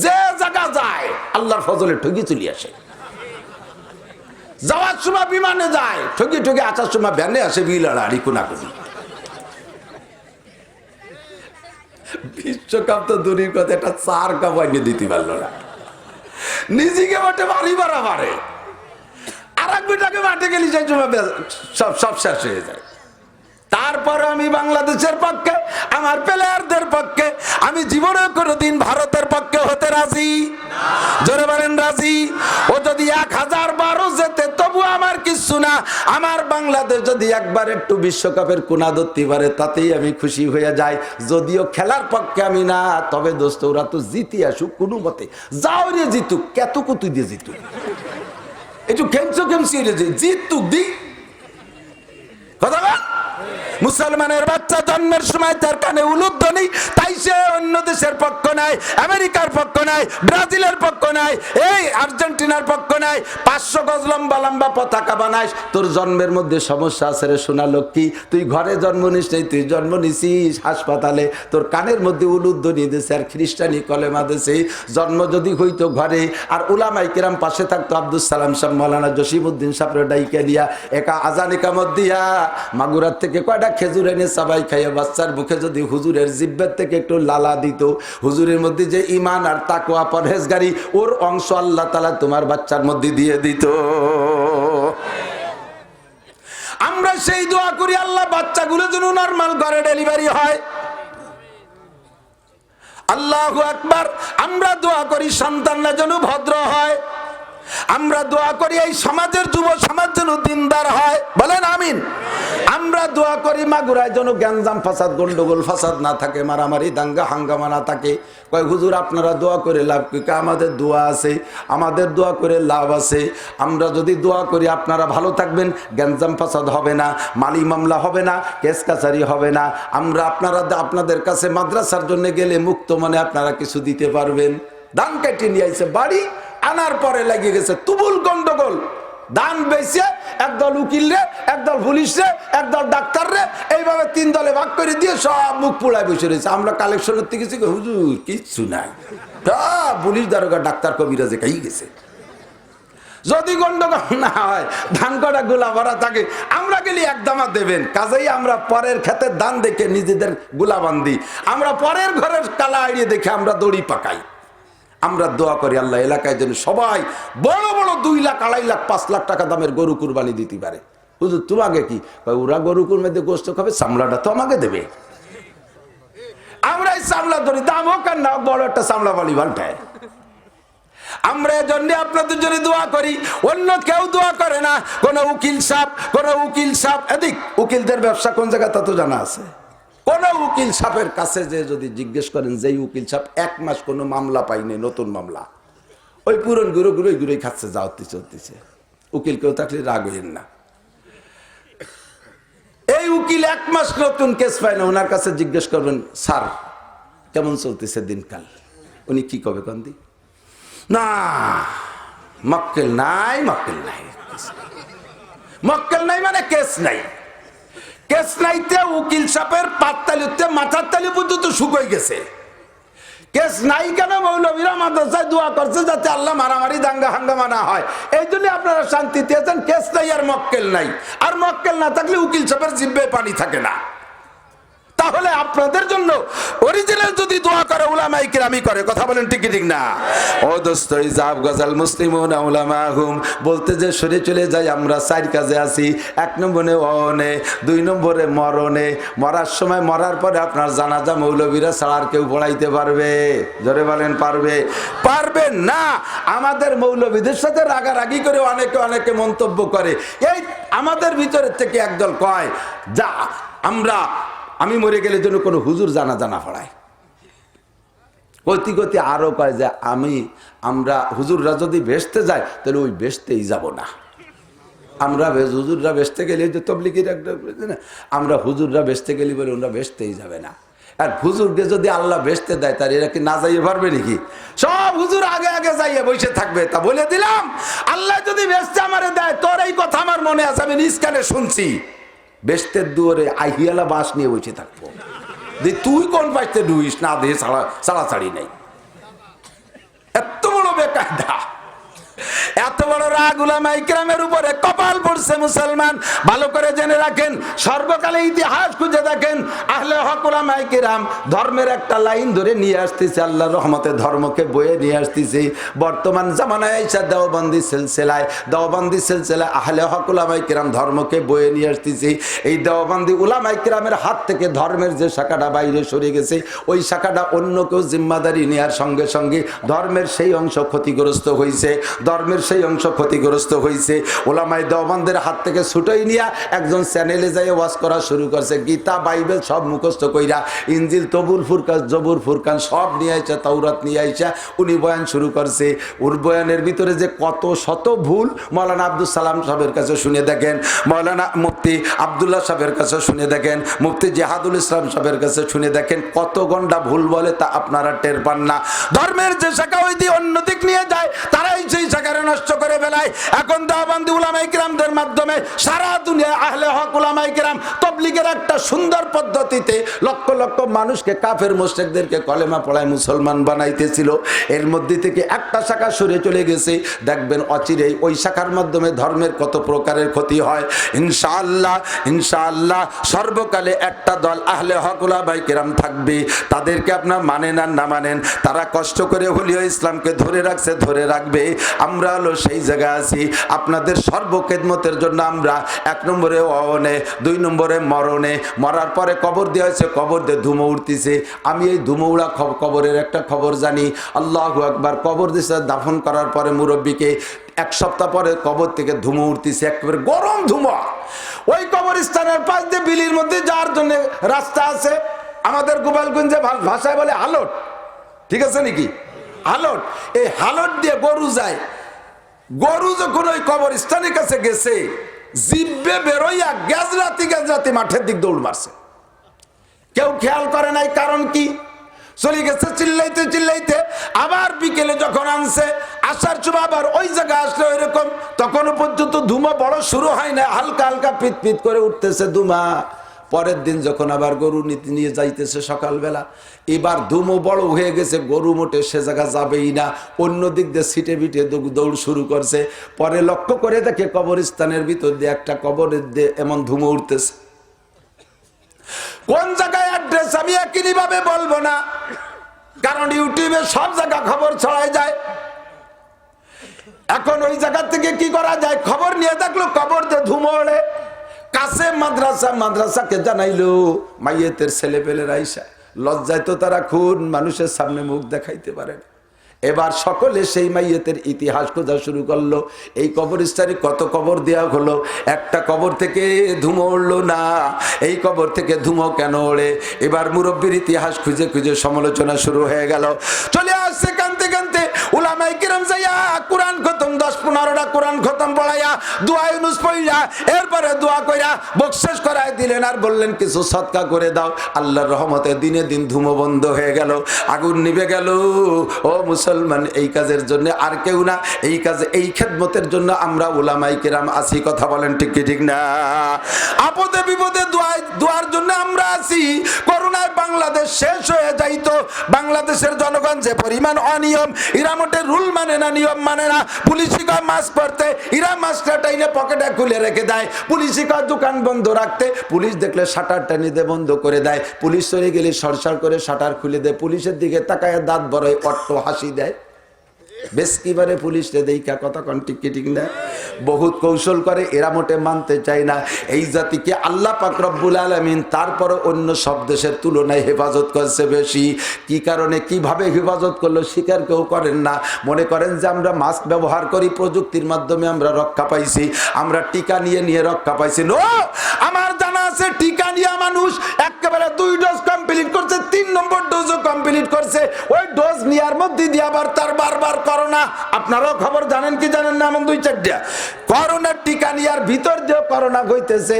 যে জায়গা যায় আল্লাহর ফজলে ঠকি চলে আসে। যাওয়ার সময় বিমানে যায় ঠকি ঠকি, আসার সময় ভ্যানে আসে, বিলাড়ি কোনাকুনি। বিশ্বকাপ তো দূরের কথা, একটা 4 কাপ আইনে দিতে পারলো না। নিজেকে মাঠে বাড়ি বাড়া মারে, আর এক বিটাকে মাঠে গেলি সেই সময় সব শেষ হয়ে যায়। তারপর আমি বাংলাদেশের পক্ষে, আমার প্লেয়ারদের পক্ষে, আমি জীবনে কোনোদিন ভারতের পক্ষে হতে রাজি। জোরে বলেন রাজি। ও যদি 1012 যেতে তবু আমার কিছু না। আমার বাংলাদেশ যদি একবার একটু বিশ্বকাপের কোনা ধরতে পারে, তাতেই আমি খুশি হয়ে যাই। যদিও খেলার পক্ষে আমি না, তবে দোস্ত ওরা তো জিতে আসুক কোনো মতে। যাও রে জিতুক, কেত কুতু দিয়ে জিতুক, একটু খেমচো খেমচি জিতুক দি। কথা বল। মুসলমানের বাচ্চা জন্মের সময় তার কানে উলুধ্বনি, তাই সে অন্য দেশের পক্ষ নাই, আমেরিকার পক্ষ নাই, ব্রাজিলের পক্ষ নাই, এই আর্জেন্টিনার পক্ষ নাই। 500 গজ লম্বা লম্বা পতাকা বানাইস। তোর জন্মের মধ্যে সমস্যা আছে রে সোনা লক্ষ্মী, তুই ঘরে জন্ম নিস নাই, তুই জন্ম নিছিস হাসপাতালে। তোর কানের মধ্যে উলুধ্বনি দিয়েছে আর খ্রিস্টানি কলেমা দিয়েছে। জন্ম যদি হইতো ঘরে, আর উলামায়ে কেরাম পাশে থাকতো, আব্দুল সালাম সাহেব, মাওলানা জসিমউদ্দিন সাহেবের ডাইকা দিয়া একা আজান ইকামত দিয়া মাগুরার থেকে কয়টা খেজুর এনে সবাই খাইয়া বাচ্চার মুখে যদি হুজুরের জিব্বের থেকে একটু লালা দিত, হুজুরের মধ্যে যে ঈমান আর তাকওয়া পরহেজগারি, ওর অংশ আল্লাহ তাআলা তোমার বাচ্চার মধ্যে দিয়ে দিত। আমরা সেই দোয়া করি, আল্লাহ বাচ্চাগুলো যেন নরমাল ঘরে ডেলিভারি হয়। আল্লাহু আকবার। আমরা দোয়া করি সন্তানরা যেন ভদ্র হয়। আমরা দোয়া করি এই সমাজের যুব সমাজ যেন দিনদার হয়, বলেন আমিন। আমরা দোয়া করি মাগুরায় যেন গ্যাঞ্জাম ফাসাদ, গন্ডগোল ফাসাদ না থাকে, মারামারি দাঙ্গা হাঙ্গামা না থাকে। কয় হুজুর আপনারা দোয়া করে লাভ কি? আমাদের দোয়া আছে, আমাদের দোয়া করে লাভ আছে। আমরা যদি দোয়া করি আপনারা ভালো থাকবেন, গ্যাঞ্জাম ফাসাদ হবে না, মালি মামলা হবে না, কেস কাছারি হবে না। আমরা আপনাদের কাছে মাদ্রাসার জন্য গেলে মুক্ত মনে আপনারা কিছু দিতে পারবেন। দান কেটে নিয়ে আইছে বাড়ি, আনার পরে লাগিয়ে গেছে তুমুল গন্ডগোল। দান বেশে একদল উকিল রে, একদল পুলিশ রে, একদল ডাক্তার রে, এইভাবে 3 দলে ভাগ করে দিয়ে সব মুখ পোড়ায় বসে রয়েছে। আমরা কালেকশনের থেকে গেছি, হুজুর কিচ্ছু নাই, পুলিশ দারোগা ডাক্তার কবিরাজে খাই গেছে। যদি গন্ডগোল না হয়, ধান কটা গোলা ভরা থাকে, আমরা গেলে একদমা দেবেন। কাজেই আমরা পরের ক্ষেতের ধান দেখে নিজেদের গোলা বান্ধি, আমরা পরের ঘরের কালা আড়িয়ে দেখে আমরা দড়ি পাকাই। আমরা দোয়া করি আল্লাহ এলাকায় যেন সবাই বড় বড় 2 লাখ 2.5 লাখ 5 লাখ টাকা দামের গরু কুরবানি দিতে পারে। হুজুর তোমাকে কি? ওরা গরু কুরবানিতে গোশত খাবে, চামড়াটা তো আমাকে দেবে। আমরা এই চামড়া ধরি, দাম হোক আর না বড় একটা চামড়া বালি পাল্টায়। আমরা এজন্য আপনাদের জন্য দোয়া করি, অন্য কেউ দোয়া করে না। কোন উকিল সাহেব এদিক, উকিলদের ব্যবসা কোন জায়গা তা তো জানা আছে। কোন উকিল সাহেবের কাছে যে যদি জিজ্ঞেস করেন, যেই উকিল সাহেব 1 মাস কোনো মামলা পাইনি, নতুন মামলা, ওই পুরন গুঁড়োই খাচ্ছে, যাওয়াতে চলতেছে। উকিল কেউ থাকলে রাগ হইেন না। এই উকিল 1 মাস নতুন কেস পায় না, ওনার কাছে জিজ্ঞেস করবেন, স্যার কেমন চলতেছে দিনকাল? উনি কি কবে কন্দি? না, মক্কেল নাই মানে কেস নাই। কেস নাইতে উকিল সাহেবের পাততালিতে মাথার তালি পর্যন্ত শুকিয়ে গেছে। কেস নাই কেন? মৌলবীরা মাদ্রাসায় দোয়া করছে যাতে আল্লাহ মারামারি দাঙ্গা হাঙ্গামা না হয়, এই জন্য আপনারা শান্তিতে আছেন। কেস নাই আর মক্কেল নাই, আর মক্কেল না থাকলে উকিল সাহেবের জিহ্বায় পানি থাকে না। তাহলে আপনাদের জন্য অরিজিনাল যদি দোয়া করে উলামায়ে কিরামি করে, কথা বলেন ঠিক ঠিক না? ও দোস্ত, ইজাব গজাল মুসলিমুনা উলামাহুম বলতে যে সরে চলে যাই, আমরা 4 কাজে আছি। 1 নম্বরে অনে, 2 নম্বরে মরণে। মরার সময়, মরার পরে আপনার জানাজা মৌলবীরা ছাড়া আর কেউ পড়াইতে পারবে? জোরে বলেন পারবে? পারবে না। আমাদের মৌলবীদের সাথে রাগারাগি করে অনেকে মন্তব্য করে। এই আমাদের ভিতরের থেকে একদল কয়, যা আমি মরে গেলে যেন কোনো হুজুর জানাজা না পড়ায়। গতি আরো কয় যে আমরা হুজুররা যদি বেহেশতে যায় তাহলে ওই বেহেশতেই যাব না। আমরা হুজুররা বেহেশতে গেলে, যে তবলিগীর একটা, আমরা হুজুররা বেহেশতে গেলি বলে ওরা বেহেশতেই যাবে না। আর হুজুরকে যদি আল্লাহ বেহেশতে দেয়, তার এরা কি না যাইয়ে পারবে নাকি? সব হুজুর আগে যাইয়ে বসে থাকবে। তা বলে দিলাম, আল্লাহ যদি বেহেশতে আমারে দেয়, তোর এই কথা আমার মনে আছে, আমি নিজ কানে শুনছি। বেহেশতের দুয়ারে আহিয়ালা বাঁশ নিয়ে বসে থাকবো, তুই কোন পাশে ডুইস না দিয়ে ছাড়াছাড়ি নাই। এত বড় বেকায়দা, এত বড় রাগ উলামায়ে কিরামের উপরে কপাল পড়ছে। মুসলমান ভালো করে জেনে রাখেন, সর্বকালে ইতিহাস খুঁজে দেখেন, আহলে হক উলামায়ে কিরাম ধর্মের একটা লাইন ধরে নিয়ে আসতেছে, আল্লাহর রহমতে ধর্মকে বয়ে নিয়ে আসতেছে। বর্তমান জামানায় এসে দেওবন্দি সিলসিলায় আহলে হক উলামায়ে কিরাম ধর্মকে বয়ে নিয়ে আসতেছে। এই দেওবন্দি উলামায়ে কিরামের হাত থেকে ধর্মের যে শাখাটা বাইরে সরে গেছে, ওই শাখাটা অন্য কেউ জিম্মাদারি নেওয়ার সঙ্গে সঙ্গে ধর্মের সেই অংশ ক্ষতিগ্রস্ত হয়েছে। ওলামায়ে দেওবন্দের হাত থেকে ছুটোই নিয়া একজন চ্যানেলে যাই ওয়াজ করা শুরু করছে। গীতা বাইবেল সব মুখস্থ কইরা, ইনজিল তবুল ফুরকান জবুর ফুরকান সব নিয়ে আইসা, তাওরাত নিয়ে আইসা উনি বয়ান শুরু করছে। ওর বয়ানের ভিতরে যে কত শত ভুল, মৌলানা আব্দুল সালাম সাহেবের কাছে শুনে দেখেন, মৌলানা মুফতি আব্দুল্লাহ সাহেবের কাছে শুনে দেখেন, মুফতি জিহাদুল ইসলাম সাহেবের কাছে শুনে দেখেন, কত গন্ডা ভুল বলে তা আপনারা টের পান না। ধর্মের যে শাখা ওই দিয়ে অন্যদিক নিয়ে যায়, তারাই সেই শাখারে নষ্ট করে ফেলায়। এখন দেওবন্দি উলামায়ে কিরামদের মাধ্যমে সারা দুনিয়ায় আহলে হক উলামায়ে কিরাম তাবলীগের একটা সুন্দর পদ্ধতিতে লক্ষ লক্ষ মানুষকে, কাফের মুশরিকদেরকে কলেমা পড়ায় মুসলমান বানাইতেছিল। এর মধ্যে থেকে একটা শাখা সরে চলে গেছে, দেখবেন অচিরেই ওই শাখার মাধ্যমে ধর্মের কত প্রকারের ক্ষতি হয়। ইনশাআল্লাহ সর্বকালে একটা দল আহলে হক উলামায়ে কিরাম থাকবে। তাদেরকে আপনার মানেন আর না মানেন, তারা কষ্ট করে হলেও ইসলামকে ধরে রাখবে। আমরা হলো সেই জায়গায় আছি, আপনাদের সর্বখেদমতের জন্য আমরা 1 নম্বরে অনে, 2 নম্বরে মরণে। মরার পরে কবর দেওয়া হয়েছে, কবর দিয়ে ধুমো উঠতেছে। আমি এই ধুমো উড়া কবরের একটা খবর জানি। আল্লাহু আকবার। কবর দিয়েছে, দাফন করার পরে মুরব্বীকে 1 সপ্তাহ পরে কবর থেকে ধুমো উঠতেছে, একেবারে গরম ধুমো। ওই কবরস্থানের পাশ দিয়ে বিলির মধ্যে যাওয়ার জন্য রাস্তা আছে, আমাদের গোপালগঞ্জে ভাষায় বলে হালট, ঠিক আছে নাকি? হালট, এই হালট দিয়ে গরু যায়। গরু যখন ওই কবরস্থানের কাছে গেছে, জিব্বে বেরোইয়া গেজরাতি মাঠের দিক দৌড় মারছে। কেউ খেয়াল করে নাই কারণ কি, চলে গেছে চিল্লাইতে। আবার বিকেলে যখন আনছে, আসার সময় আবার ওই জায়গায় আসলে ওইরকম, তখনও পর্যন্ত ধুমা বড় শুরু হয় না, হালকা পিট করে উঠতেছে ধুমা। পরের দিন যখন আবার গরু নিয়ে যাইতেছে সকালবেলা, এবার ধুমো বড় হয়ে গেছে, গরু মোটে সে জায়গা যাবেই না, অন্য দিক দিয়ে সিটে বিটে দৌড় শুরু করছে। পরে লক্ষ্য করে দেখে কবরস্থানের ভিতর দিয়ে একটা কবরের দিয়ে এমন ধুমো উঠতেছে। কোন জায়গায় অ্যাড্রেস আমি একই ভাবে বলবো না, কারণ ইউটিউবে সব জায়গা খবর ছড়ায় যায়। এখন ওই জায়গা থেকে কি করা যায়, খবর নিয়ে দেখলো কবর দিয়ে ধুমো ওড়ে। কাছে মাদ্রাসাকে জানাইলো, মাইয়েতের ছেলে পেলে রাইসা লজ্জায় তো তারা খুন মানুষের সামনে মুখ দেখাইতে পারে না। এবার সকলে সেই মাইয়েতের ইতিহাস খোঁজা শুরু করলো। এই কবরস্থানে কত কবর দেওয়া হলো, একটা কবর থেকে ধুমো উড়লো না, এই কবর থেকে ধুমো কেন ওড়ে? এবার মুরব্বীর ইতিহাস খুঁজে খুঁজে সমালোচনা শুরু হয়ে গেল। চলে আসছে কানতে কানতে উলামায়ে কিরাম যাইয়া কোরআন খতম 10-15টা কোরআন খতম পড়াইয়া দোয়া ইউনুস পড়িয়া এরপরে দোয়া কইরা বকশেশ করায় দিলেন, আর বললেন কিছু সদকা করে দাও। আল্লাহর রহমতে দিনে দিন ধুমো বন্ধ হয়ে গেল, আগুন নিভে গেল। ও মুসলমান, এই কাজের জন্য আর কেউ না, এই কাজে এই খেদমতের জন্য আমরা উলামায়ে কিরাম আছি। কথা বলেন ঠিক কি ঠিক না? আপদে বিপদে দোয়ার জন্য আমরা আছি। করোনায় বাংলাদেশ শেষ হয়ে যাইতো, বাংলাদেশের জনগণ যে পরিমাণ অনিয়ম, এরা মোটে রুল মানে না, নিয়ম মানে না। পুলিশি কয় মাস্ক পরতে, এরা মাস্কটা টাইনে পকেটে খুলে রেখে দেয়। পুলিশি কয় দোকান বন্ধ রাখতে, পুলিশ দেখলে শাটার টানি দিয়ে বন্ধ করে দেয়। পুলিশ চলে গেলে সরসর করে শাটার খুলে দেয়, পুলিশের দিকে তাকায় দাঁত বড়ই অট্ট হাসি দেয়। বেশ কিবারে পুলিশে দেখা কথা কন ঠিক কি ঠিক না? বহুত কৌশল করে, এরা মোটে মানতে চায় না। এই জাতিকে আল্লাহ পাক রব্বুল আলামিন তারপর অন্য সব দেশের তুলনায় হেফাজত করছে বেশি। কি কারণে, কিভাবে হেফাজত করলো স্বীকার কেউ করেন না। মনে করেন যে আমরা মাস্ক ব্যবহার করি, প্রযুক্তির মাধ্যমে আমরা রক্ষা পাইছি, আমরা টিকা নিয়ে রক্ষা পাইছি। নো, আমার জানা আছে টিকা নিয়ে মানুষ একেবারে 2 ডোজ কমপ্লিট করছে, 3 নম্বর ডোজও কমপ্লিট করছে। ওই ডোজ নেওয়ার মধ্যে দিয়ে আবার তার বারবার করোনা। আপনারাও খবর জানেন কি জানেন না? এমন 2-4টা করোনার টিকা নেওয়ার ভিতর দিয়ে করোনা হইতেছে।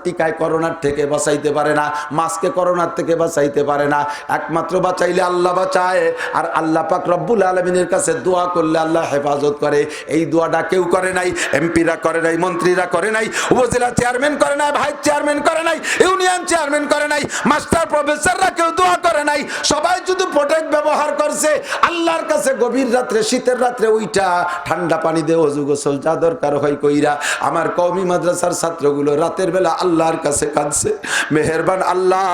টিকায় করোনার থেকে বাঁচাইতে পারে না, মাস্কে করোনার থেকে বাঁচাইতে পারে না। একমাত্র বাঁচাইলে আল্লাহ বাঁচায়, আর আল্লাহ পাক রব্বুল আলামিনের কাছে দোয়া করলে আল্লাহ হেফাজত করে। এই দোয়াটা কেউ করে নাই, এমপিরা করে নাই, মন্ত্রীরা করে নাই, উপজেলা চেয়ারম্যান করে নাই, ভাইস চেয়ারম্যান করে নাই, ইউনিয়ন চেয়ারম্যান করে নাই, মাস্টার প্রফেসররা কেউ দোয়া করে নাই। সবাই শুধু প্রোটেক্ট ব্যবহার করছে। আল্লাহর কাছে গভীর রাত্রে, শীতের রাত্রে উইটা ঠান্ডা পানি দিয়ে ওযু গোসল যা দরকার হয় কইরা আমার কওমি মাদ্রাসার ছাত্রগুলো রাতের বেলা আল্লাহর কাছে কাঁদছে, মেহেরবান আল্লাহ,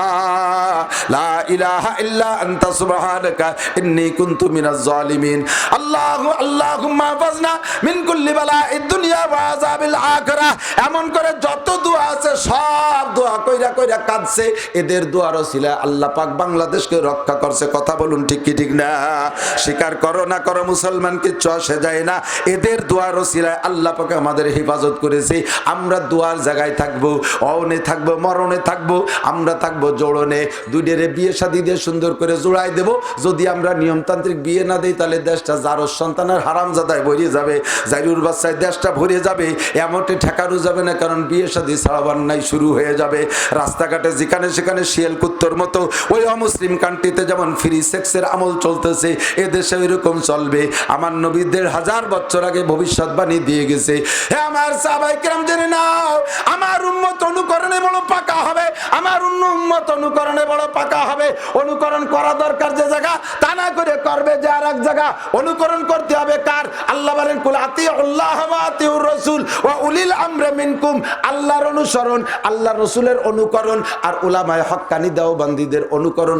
লা ইলাহা ইল্লা আনতা সুবহানাকা ইন্নী কুনতু মিনাজ জালিমিন, আল্লাহুম্মা হাফিজনা মিন কুল্লি বালাইদ দুনিয়া ওয়া আযাবিল আখিরাহ। এমন করে যত দোয়া আছে সব দোয়া কইরা কইরা কাঁদছে। এদের দোয়ার ওসিলায় আল্লাহ পাক বাংলাদেশকে রক্ষা করছে। কথা বলুন ঠিক কি ঠিক না? স্বীকার করো না করো, মুসলমান কিচ্ছু আসে যায় না। এদের দোয়ার ওসিলায় আল্লাহ পাক আমাদের হেফাজত করেছে। আমরা দোয়ার জায়গায় থাকবো, অনে থাকবো, মরণে থাকবো, আমরা থাকবো জোড়নে। দুইটারে বিয়ে শাদী দিয়ে সুন্দর করে জোড়াই দেব। যদি আমরা নিয়মতান্ত্রিক বিয়ে না দিই তাহলে দেশটা জারো সন্তানের হারামজাদায় ভরিয়ে যাবে, জাইরুর বাচ্চায় দেশটা ভরিয়ে যাবে। এমনটি ঠেকানো যাবে না, কারণ বিয়ে শাদী ছাড়া বান্নাই শুরু হয়ে যাবে। রাস্তাঘাটে যেখানে সেখানে শিয়াল কুত্তর মতো ওই অমুসলিম কান্ট্রিতে যেমন ফ্রি সেক্সের আমল চলতেছে, এদেশে এরকম চলবে। আমার নবী 1000 বছর আগে ভবিষ্যৎবাণী দিয়ে গেছে। হে আমার সাহাবায়ে কেরাম, জেনে নাও, আমার উম্মত অনুকরণে বড় পাকা হবে, আমার উম্মত অনুকরণে বড় পাকা হবে। অনুকরণ করা দরকার যে জায়গা, তা না করে করবে যে আর এক জায়গা। অনুকরণ করতে হবে কার? আল্লাহ বলেন কুল আতিউল্লাহ ওয়া আতিউর রাসূল ওয়া উলিল আমরি মিনকুম। আল্লাহর অনুসরণ, আল্লাহর রাসূলের অনুকরণ, আর উলামায়ে হক্কানি দেওবন্দীদের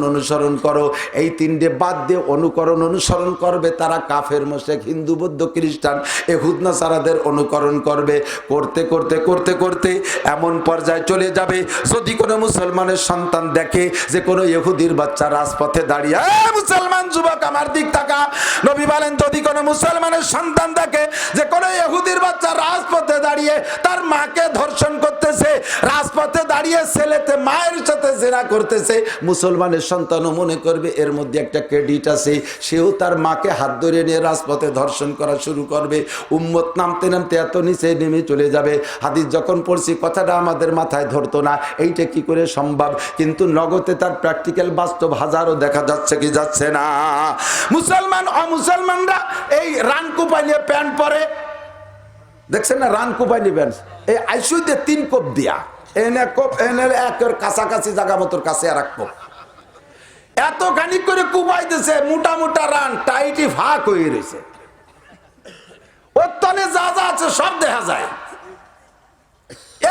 অনুসরণ করো। এই তিনটে বাদ দিয়ে অনুসরণ করবে তারা কাফের, মুশরিক, হিন্দু, বৌদ্ধ, খ্রিস্টান, ইহুদ, নাসারাদের অনুকরণ করবে। করতে করতে করতে করতে এমন পর্যায়ে চলে যাবে, যদি কোনো মুসলমানের সন্তান দেখে যে কোনো ইহুদির বাচ্চা রাজপথে দাঁড়িয়ে, মুসলমান যুবক আমার দিক তাকা, নবী বলেন যদি কোনো মুসলমানের সন্তান দেখে যে কোনো ইহুদির বাচ্চা রাজপথে দাঁড়িয়ে তার মাকে ধর্ষণ করতেছে, রাজপথে দাঁড়িয়ে ছেলেতে মায়ের সাথে জেনা করতেছে, মুসলমানের সন্তানও মনে করবে এর মধ্যে একটা ক্রেডিট আছে, সেও তার মাকে হাত ধরে নিয়ে রাজপথে ধর্ষণ করা শুরু করবে। উম্মত নামতে নামতে এত নিচে নেমে চলে যাবে। হাদিস যখন পড়ছি কথাটা আমাদের মাথায় ধরতো না, এইটা কি করে সম্ভব? কিন্তু নগদে তার প্র্যাকটিক্যাল বাস্তব হাজারো দেখা যাচ্ছে কি যাচ্ছে না? মুসলমান অমুসলমানরা এই রান কুপাই নিয়ে প্যান্ট পরে, দেখছেন না? রান কুপাই নিয়ে প্যান্ট, এই আইসু দিয়ে 3 কোপ দিয়া, এনে কোপ এনে একের কাছাকাছি জায়গা মতোর কাছে আর এক কোপ, এত খানিক করে কুপাইতেছে, মোটা মোটা রান টাইটি ফাঁক হয়ে রয়েছে, ওত্তনে যা যা আছে সব দেখা যায়।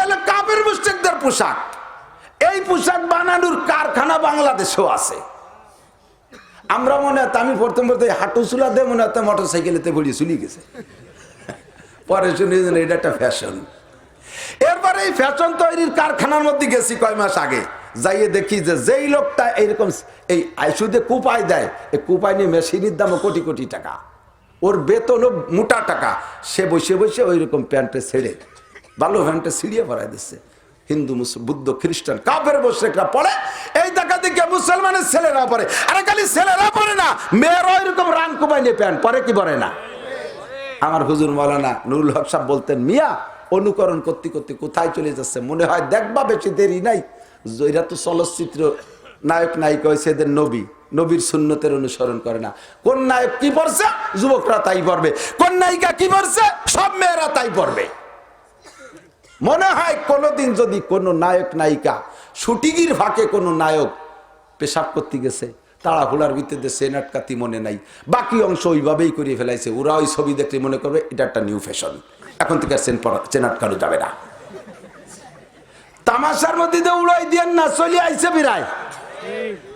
এলে কাপের মুশরিকদের পোশাক। এই পোশাক বানানোর কারখানা বাংলাদেশেও আছে। আমরা মনে হয় আমি প্রথম হাঁটু চুলা দিয়ে মনে হয় মোটর সাইকেলেতে ঘুরিয়ে চুলি গেছে, পরে শুনে এটা একটা ফ্যাশন। এরপরে এই ফ্যাশন তৈরির কারখানার মধ্যে গেছি কয় মাস আগে, যাইয়ে দেখি যে যেই লোকটা এইরকম এই আইসুদে কুপাই দেয়, এই কুপাই নিয়ে মেশিনের দামও কোটি কোটি টাকা, ওর বেতনও মোটা টাকা, সে বসে বসে ওই রকম প্যান্টে ছেড়ে ভালো প্যান্টে ছিঁড়িয়ে পড়াই দিচ্ছে। হিন্দু বুদ্ধ খ্রিস্টান কাফের মুশরিকরা পড়ে, এই দেখা দেখে মুসলমানের ছেলেরা পড়ে। আরে খালি ছেলেরা পড়ে না, মেয়েরা এরকম রান কুপাই নিয়ে প্যান্ট পরে কি পরে না। আমার হুজুর মাওলানা নুরুল হক সাহেব বলতেন, মিয়া অনুকরণ করতে করতে কোথায় চলে যাচ্ছে, মনে হয় দেখবা বেশি দেরি নাই। এরা তো চলচ্চিত্র নায়ক নায়িকা হয়েছে, এদের নবী, নবীর সুন্নতের অনুসরণ করে না। কোন নায়ক কি পড়ছে যুবকরা তাই পড়বে, কোন নায়িকা কি পড়ছে সব মেয়েরা তাই পড়বে। মনে হয় কোনোদিন যদি কোনো নায়ক নায়িকা শুটিংয়ের ফাঁকে কোনো নায়ক পেশাব করতে গেছে, তাড়াহুড়ার ভিতরে সেনাটকাতি মনে নাই, বাকি অংশ ওইভাবেই করিয়ে ফেলাইছে, ওরা ওই ছবি দেখলে মনে করবে এটা একটা নিউ ফ্যাশন, এখন থেকে চেনাটকানো যাবে না। তামাশার মধ্যে উড়াই দিয়ে না চলে আইসে বিরায়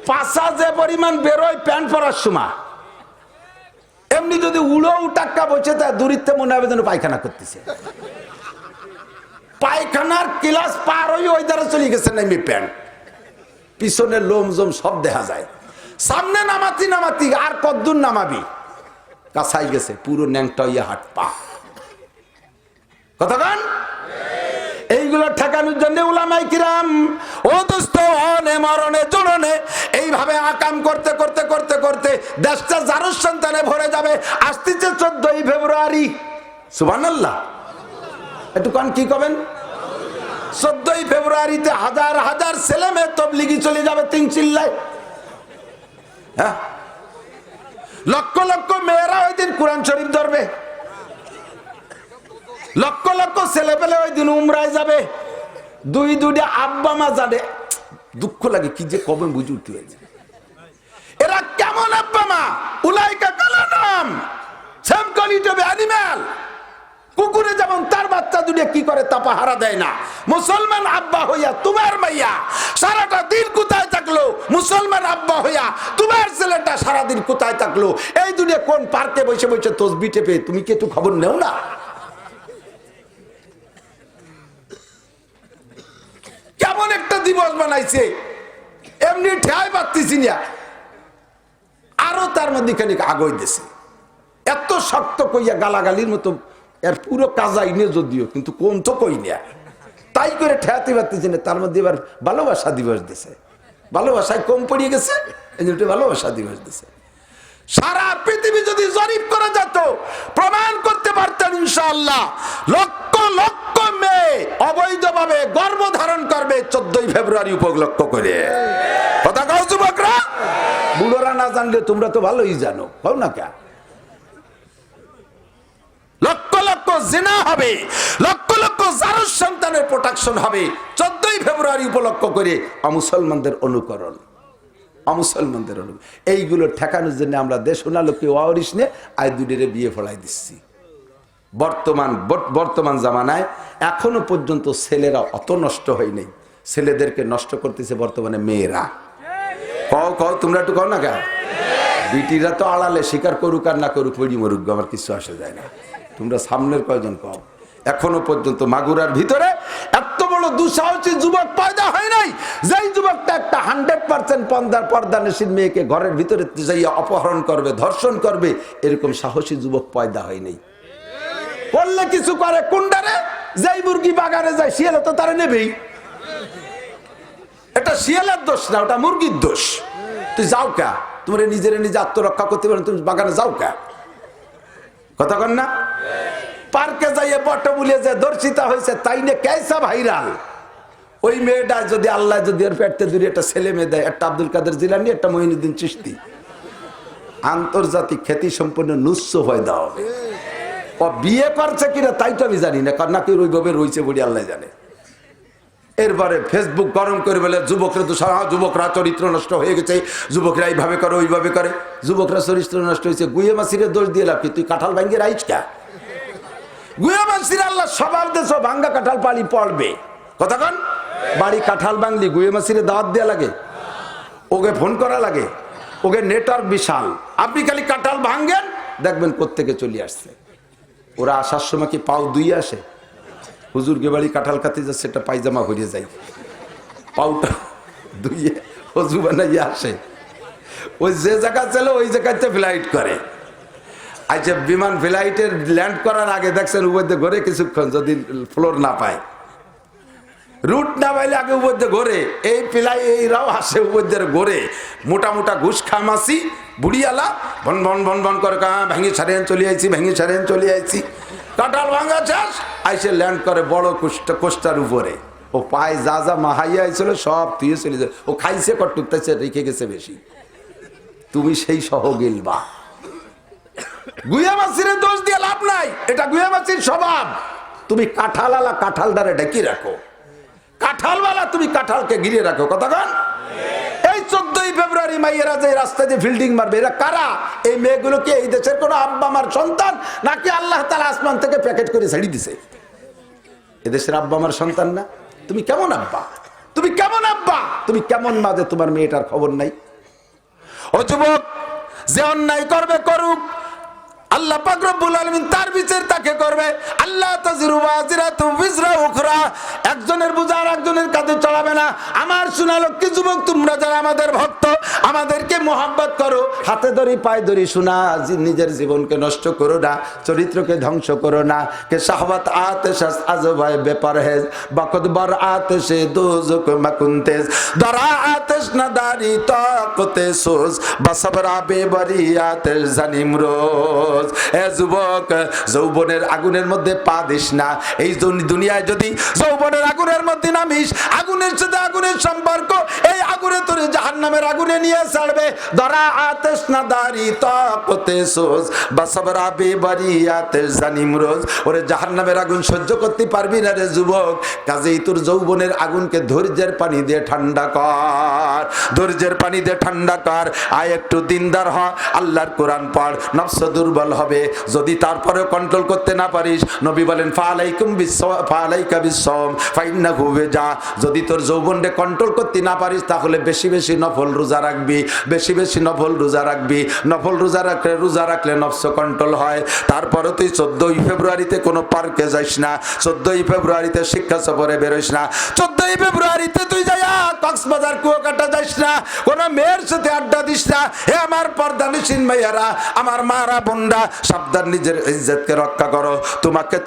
পাশা যে পরিমাণ বেরোয় প্যান্ট পরার সময়, এমনি যদি উড়ো টাক্কা বসে তা দূরিত্বে মনে হবে যেন পায়খানা করতেছে। পায়খানার ক্লাস পার হয়ে ওই দ্বারা চলে গেছে নামি প্যান্ট, পিছনের লোম জম সব দেখা যায়, সামনে নামাতি নামাতি আর কদ্দুর নামাবি, কাছাই গেছে পুরো ন্যাংটা ইয়ে হাট পা। কতক্ষণ এইগুলো ঠেকানোর জন্য উলামাই কিরাম ও দোস্ত অনে মরণে জননে এইভাবে আকাম করতে করতে করতে করতে দেশটা জারুর সন্তানে ভরে যাবে। আসতেছে 14ই ফেব্রুয়ারি, সুবহানাল্লাহ, একটু কান কি কবেন, 14ই ফেব্রুয়ারিতে হাজার হাজার ছেলে মেয়ে তবলিগি চলে যাবে তিন চিল্লায়। হ্যাঁ, লক্ষ লক্ষ মেয়েরা ওই দিন কোরআন শরীফ ধরবে, লক্ষ লক্ষ ছেলে পেলে ওই দিন উমরায় যাবে। দুইটা আব্বা মা জানে, দুঃখ লাগে কি যে কবে বুঝে উঠতে হয়েছে। এরা কেমন আব্বা মা, উলাইকা কালানাম সেম কোয়ালিটি অফ অ্যানিমাল। কুকুরে যেমন তার বাচ্চা দুটিয়া কি করে তা পাহারা দেয় না, মুসলমান আব্বা হইয়া তোমার মাইয়া সারাটা দিন কোথায় থাকলো, মুসলমান আব্বা হইয়া তোমার ছেলেটা সারাদিন কোথায় থাকলো, এই দুনিয়া কোন পার্কে বসে বসে তসবি টেপে, তুমি কি একটু খবর নেও না? কেমন একটা দিবস বানাইছে, এমনি ঠেয়াই পাচ্ছি না, আরো তার মধ্যে খানিক আগই দিছে, এত শক্ত কইয়া গালাগালির মতো এর পুরো কাজাই নিয়ে যদিও, কিন্তু কোন তো কই না, তাই করে ঠেয়াতে পারতেছি না। তার মধ্যে এবার ভালোবাসা দিবস দিছে, ভালোবাসায় কম পড়িয়ে গেছে, এই জন্য ভালোবাসা দিবস দিছে। সারা পৃথিবী যদি জরিপ করা যেত প্রমাণ করতে পারতেন ইনশাআল্লাহ, লক্ষ লক্ষ মেয়ে অবৈধভাবে গর্ভধারণ করবে 14ই ফেব্রুয়ারি উপলক্ষ করে। কথা কও যুবকরা, বুড়োরা না জানলে তোমরা তো ভালোই জানো, কও না কেন? লক্ষ লক্ষ জিনা হবে, লক্ষ লক্ষ জারুর সন্তানের প্রোটেকশন হবে 14ই ফেব্রুয়ারি উপলক্ষ করে। অমুসলমানদের অনুকরণ, অমুসলমানদের অনুকরণ, এইগুলো ঠেকানোর জন্য আমরা দেশ ওনালোকে ওয়ারিস নিয়ে আয় দুডেরে বিয়ে ফলাই দিচ্ছি। বর্তমান জামানায় এখনো পর্যন্ত ছেলেরা অত নষ্ট হয় নাই, ছেলেদেরকে নষ্ট করতেছে বর্তমানে মেয়েরা। কও কও, তোমরা একটু কও না কেন? বিটিরা তো আড়ালে স্বীকার করুক আর না করুক, পড়ি মরুক, আমার কিছু আসে যায় না। তোমরা সামনের কয়জন কও, এখনো পর্যন্ত মাগুরার ভিতরে এত বড় দুঃসাহসী যুবক পয়দা হয় নাই, যেই যুবকটা একটা 100% পর্দানশীল মেয়েকে ঘরের ভিতরে যাইয়া অপহরণ করবে, ধর্ষণ করবে, এরকম সাহসী যুবক পয়দা হয় নাই। করলে কিছু করে কুন্ডারে, যেই মুরগি বাগানে যায় শিয়ালে তো তারা নেবেই। এটা শিয়ালের দোষ না, ওটা মুরগির দোষ। তুই যাও কা, তোমার নিজের নিজে আত্মরক্ষা করতে পারেন, তুমি বাগানে যাও কা? কথা কন না? পার্কে যাইয়ে বট বুলিয়ে যে দর্শিতা হয়েছে, তাই নিয়ে কেসা ভাইরাল। ওই মেয়েটা যদি আল্লাহ যদি এর পেটতে দূরে একটা ছেলে মেয়ে দেয়, একটা আব্দুল কাদের জিলানী, একটা মঈনুদ্দিন চিশতি, আন্তর্জাতিক খ্যাতি সম্পন্ন নুস্য পয়দা হবে। ও বিয়ে করছে কিনা তাই তো আমি জানি না, নাকি ওইভাবে রয়েছে বলে আল্লাহ জানে। এরপরে ফেসবুক গরম করে বলে যুবকরা তো সারা যুবকরা চরিত্র নষ্ট হয়ে গেছে, যুবকরা এইভাবে করে ওইভাবে করে। যুবকরা চরিত্র নষ্ট হয়েছে, গুয়ে মাসিরে দোষ দিয়ে লাভ কি? তুই কাঁঠাল ভাঙ্গিয়ে রাইস কা? গুয়ে মাসির আল্লাহ স্বভাব দেশ ভাঙ্গা কাঁঠাল পালি পড়বে কতক্ষণ? বাড়ি কাঁঠাল ভাঙলি গুয়ে মাসিরে দাওয়াত দেওয়া লাগে, ওকে ফোন করা লাগে, ওকে নেটওয়ার্ক বিশাল। আপনি খালি কাঁঠাল ভাঙ্গেন, দেখবেন কোত্থেকে চলে আসছে। ওরা আসার সময় কি পাও দুই আসে? হুজুরকে বাড়ি কাঁঠাল খাতে যাচ্ছে, সেটা পায়জামা হয়ে যায়, পাউটা দুইয়ে অজু বানাইয়ে আসে। ওই যে জায়গা ছিল ওই জায়গাতে ফ্লাইট করে। আচ্ছা, বিমান ফ্লাইটের ল্যান্ড করার আগে দেখছেন উপরে ঘরে কিছুক্ষণ, যদি ফ্লোর না পায়, রুট না পাইলে আগে উপরে ঘরে। এই পিলাই এইরাও আসে উপরে ঘরে, মোটা মোটা ঘুষ খামাসি বুড়িয়ালা ভন ভন ভন ভন করে, ভেঙে ছাড়েন চলে আইছি, ভেঙে ছাড়েন চলে আইছি। কাঁঠাল ভাঙা চাষ আইসে ল্যান্ড করে বড় কোষ্টার উপরে। ও পায়ে যা যা মাহাইয়া আইছিল সব তুইয়ে চলে যায়। ও খাইছে কটুকতেছে, রেখে গেছে বেশি। তুমি সেই সহ গেলবা। গুয়া মাছির দোষ দিয়ে লাভ নাই, এটা গুয়া মাছির স্বভাব। তুমি কাঁঠাল কাঁঠালদারে ডেকে রাখো, কাঁঠালওয়ালা তুমি কাঁঠালকে ঘিরে রাখো। কতক্ষণ? এই 14ই ফেব্রুয়ারি মাইয়েরা যে রাস্তায় যে ফিল্ডিং মারবে, এরা কারা? এই মেয়েগুলোকে এই দেশের কোনো আব্বা মার সন্তান, নাকি আল্লাহ তাআলা আসমান থেকে প্যাকেট করে ছাড়ি দিছে? এদেশের আব্বা মার সন্তান না? তুমি কেমন আব্বা? তুমি কেমন আব্বা? তুমি কেমন মা যে তোমার মেয়েটার খবর নাই? ও যুবক, যে অন্যায় করবে করুক, আল্লাহ পাক রব্বুল আলামিন তার বিচার তাকে করবে। আল্লাহ তাজিরু ওয়াজিরাতু বিজরা উখরা, একজনের বোঝা আর একজনের কাঁধে চড়াবে না। আমার সোনালক্ষ্মী যুবক, তোমরা যারা আমাদের ভক্ত, আমাদেরকে মোহাব্বত করো, হাতে ধরি পায়ে ধরি, শোনা, নিজের জীবনকে নষ্ট করো না, চরিত্রকে ধ্বংস করো না। কে শাহওয়াত আতেশ আজবায় বেপার হেজ বাকত বার আতেশে দোজক মাকুনতেজ দরা আতেশ না দারি তাকতে সোজ বাসবরা বেবারি আতেশ জানিম রোজ। এ যুবক, যৌবনের আগুনের মধ্যে পা দিস না। এই দুনিয়ায় যদি যৌবনের আগুনের মধ্যে নামিস, আগুনের সাথে আগুনের সম্পর্ক, এই আগুনে তোর জাহান্নামের আগুনে নিয়ে ছাড়বে। দরা আতেশ না দারি তাকতে সোজ বাসবরা বেবারি আতেশ জানিম রোজ। ওরে জাহান্নামের আগুন সহ্য করতে পারবি না রে যুবক, কাজেই তোর যৌবনের আগুনকে ধৈর্যের পানি দিয়ে ঠান্ডা কর, ধৈর্যের পানি দিয়ে ঠান্ডা কর। আয় একটু দিনদার হ, আল্লাহর কোরআন পড়, নফস দুর্বল হবে। যদি তারপরে কন্ট্রোল করতে না পারিস, নবী বলেন ফালাইকা বিসসাওম ফাইন্নাহু ওয়াজা। যদি তোর যৌবনকে কন্ট্রোল করতে না পারিস, তাহলে বেশি বেশি নফল রোজা রাখবি, বেশি বেশি নফল রোজা রাখবি। নফল রোজা রাখলে নফস কন্ট্রোল হয়। তারপরে তুই 14ই ফেব্রুয়ারিতে কোনো পার্কে যাইস না, 14ই ফেব্রুয়ারিতে শিক্ষা সফরে বেরোইস না, 14ই ফেব্রুয়ারিতে তুই যাইয়া কক্সবাজার কুয়াকাটা যাইস না, কোন মেয়ের সাথে আড্ডা দিস না। হে আমার পর্দানিসীন মাইয়ারা, আমার মারা বোনরা, সাবধান, নিজের ইজ্জতকে রক্ষা করো।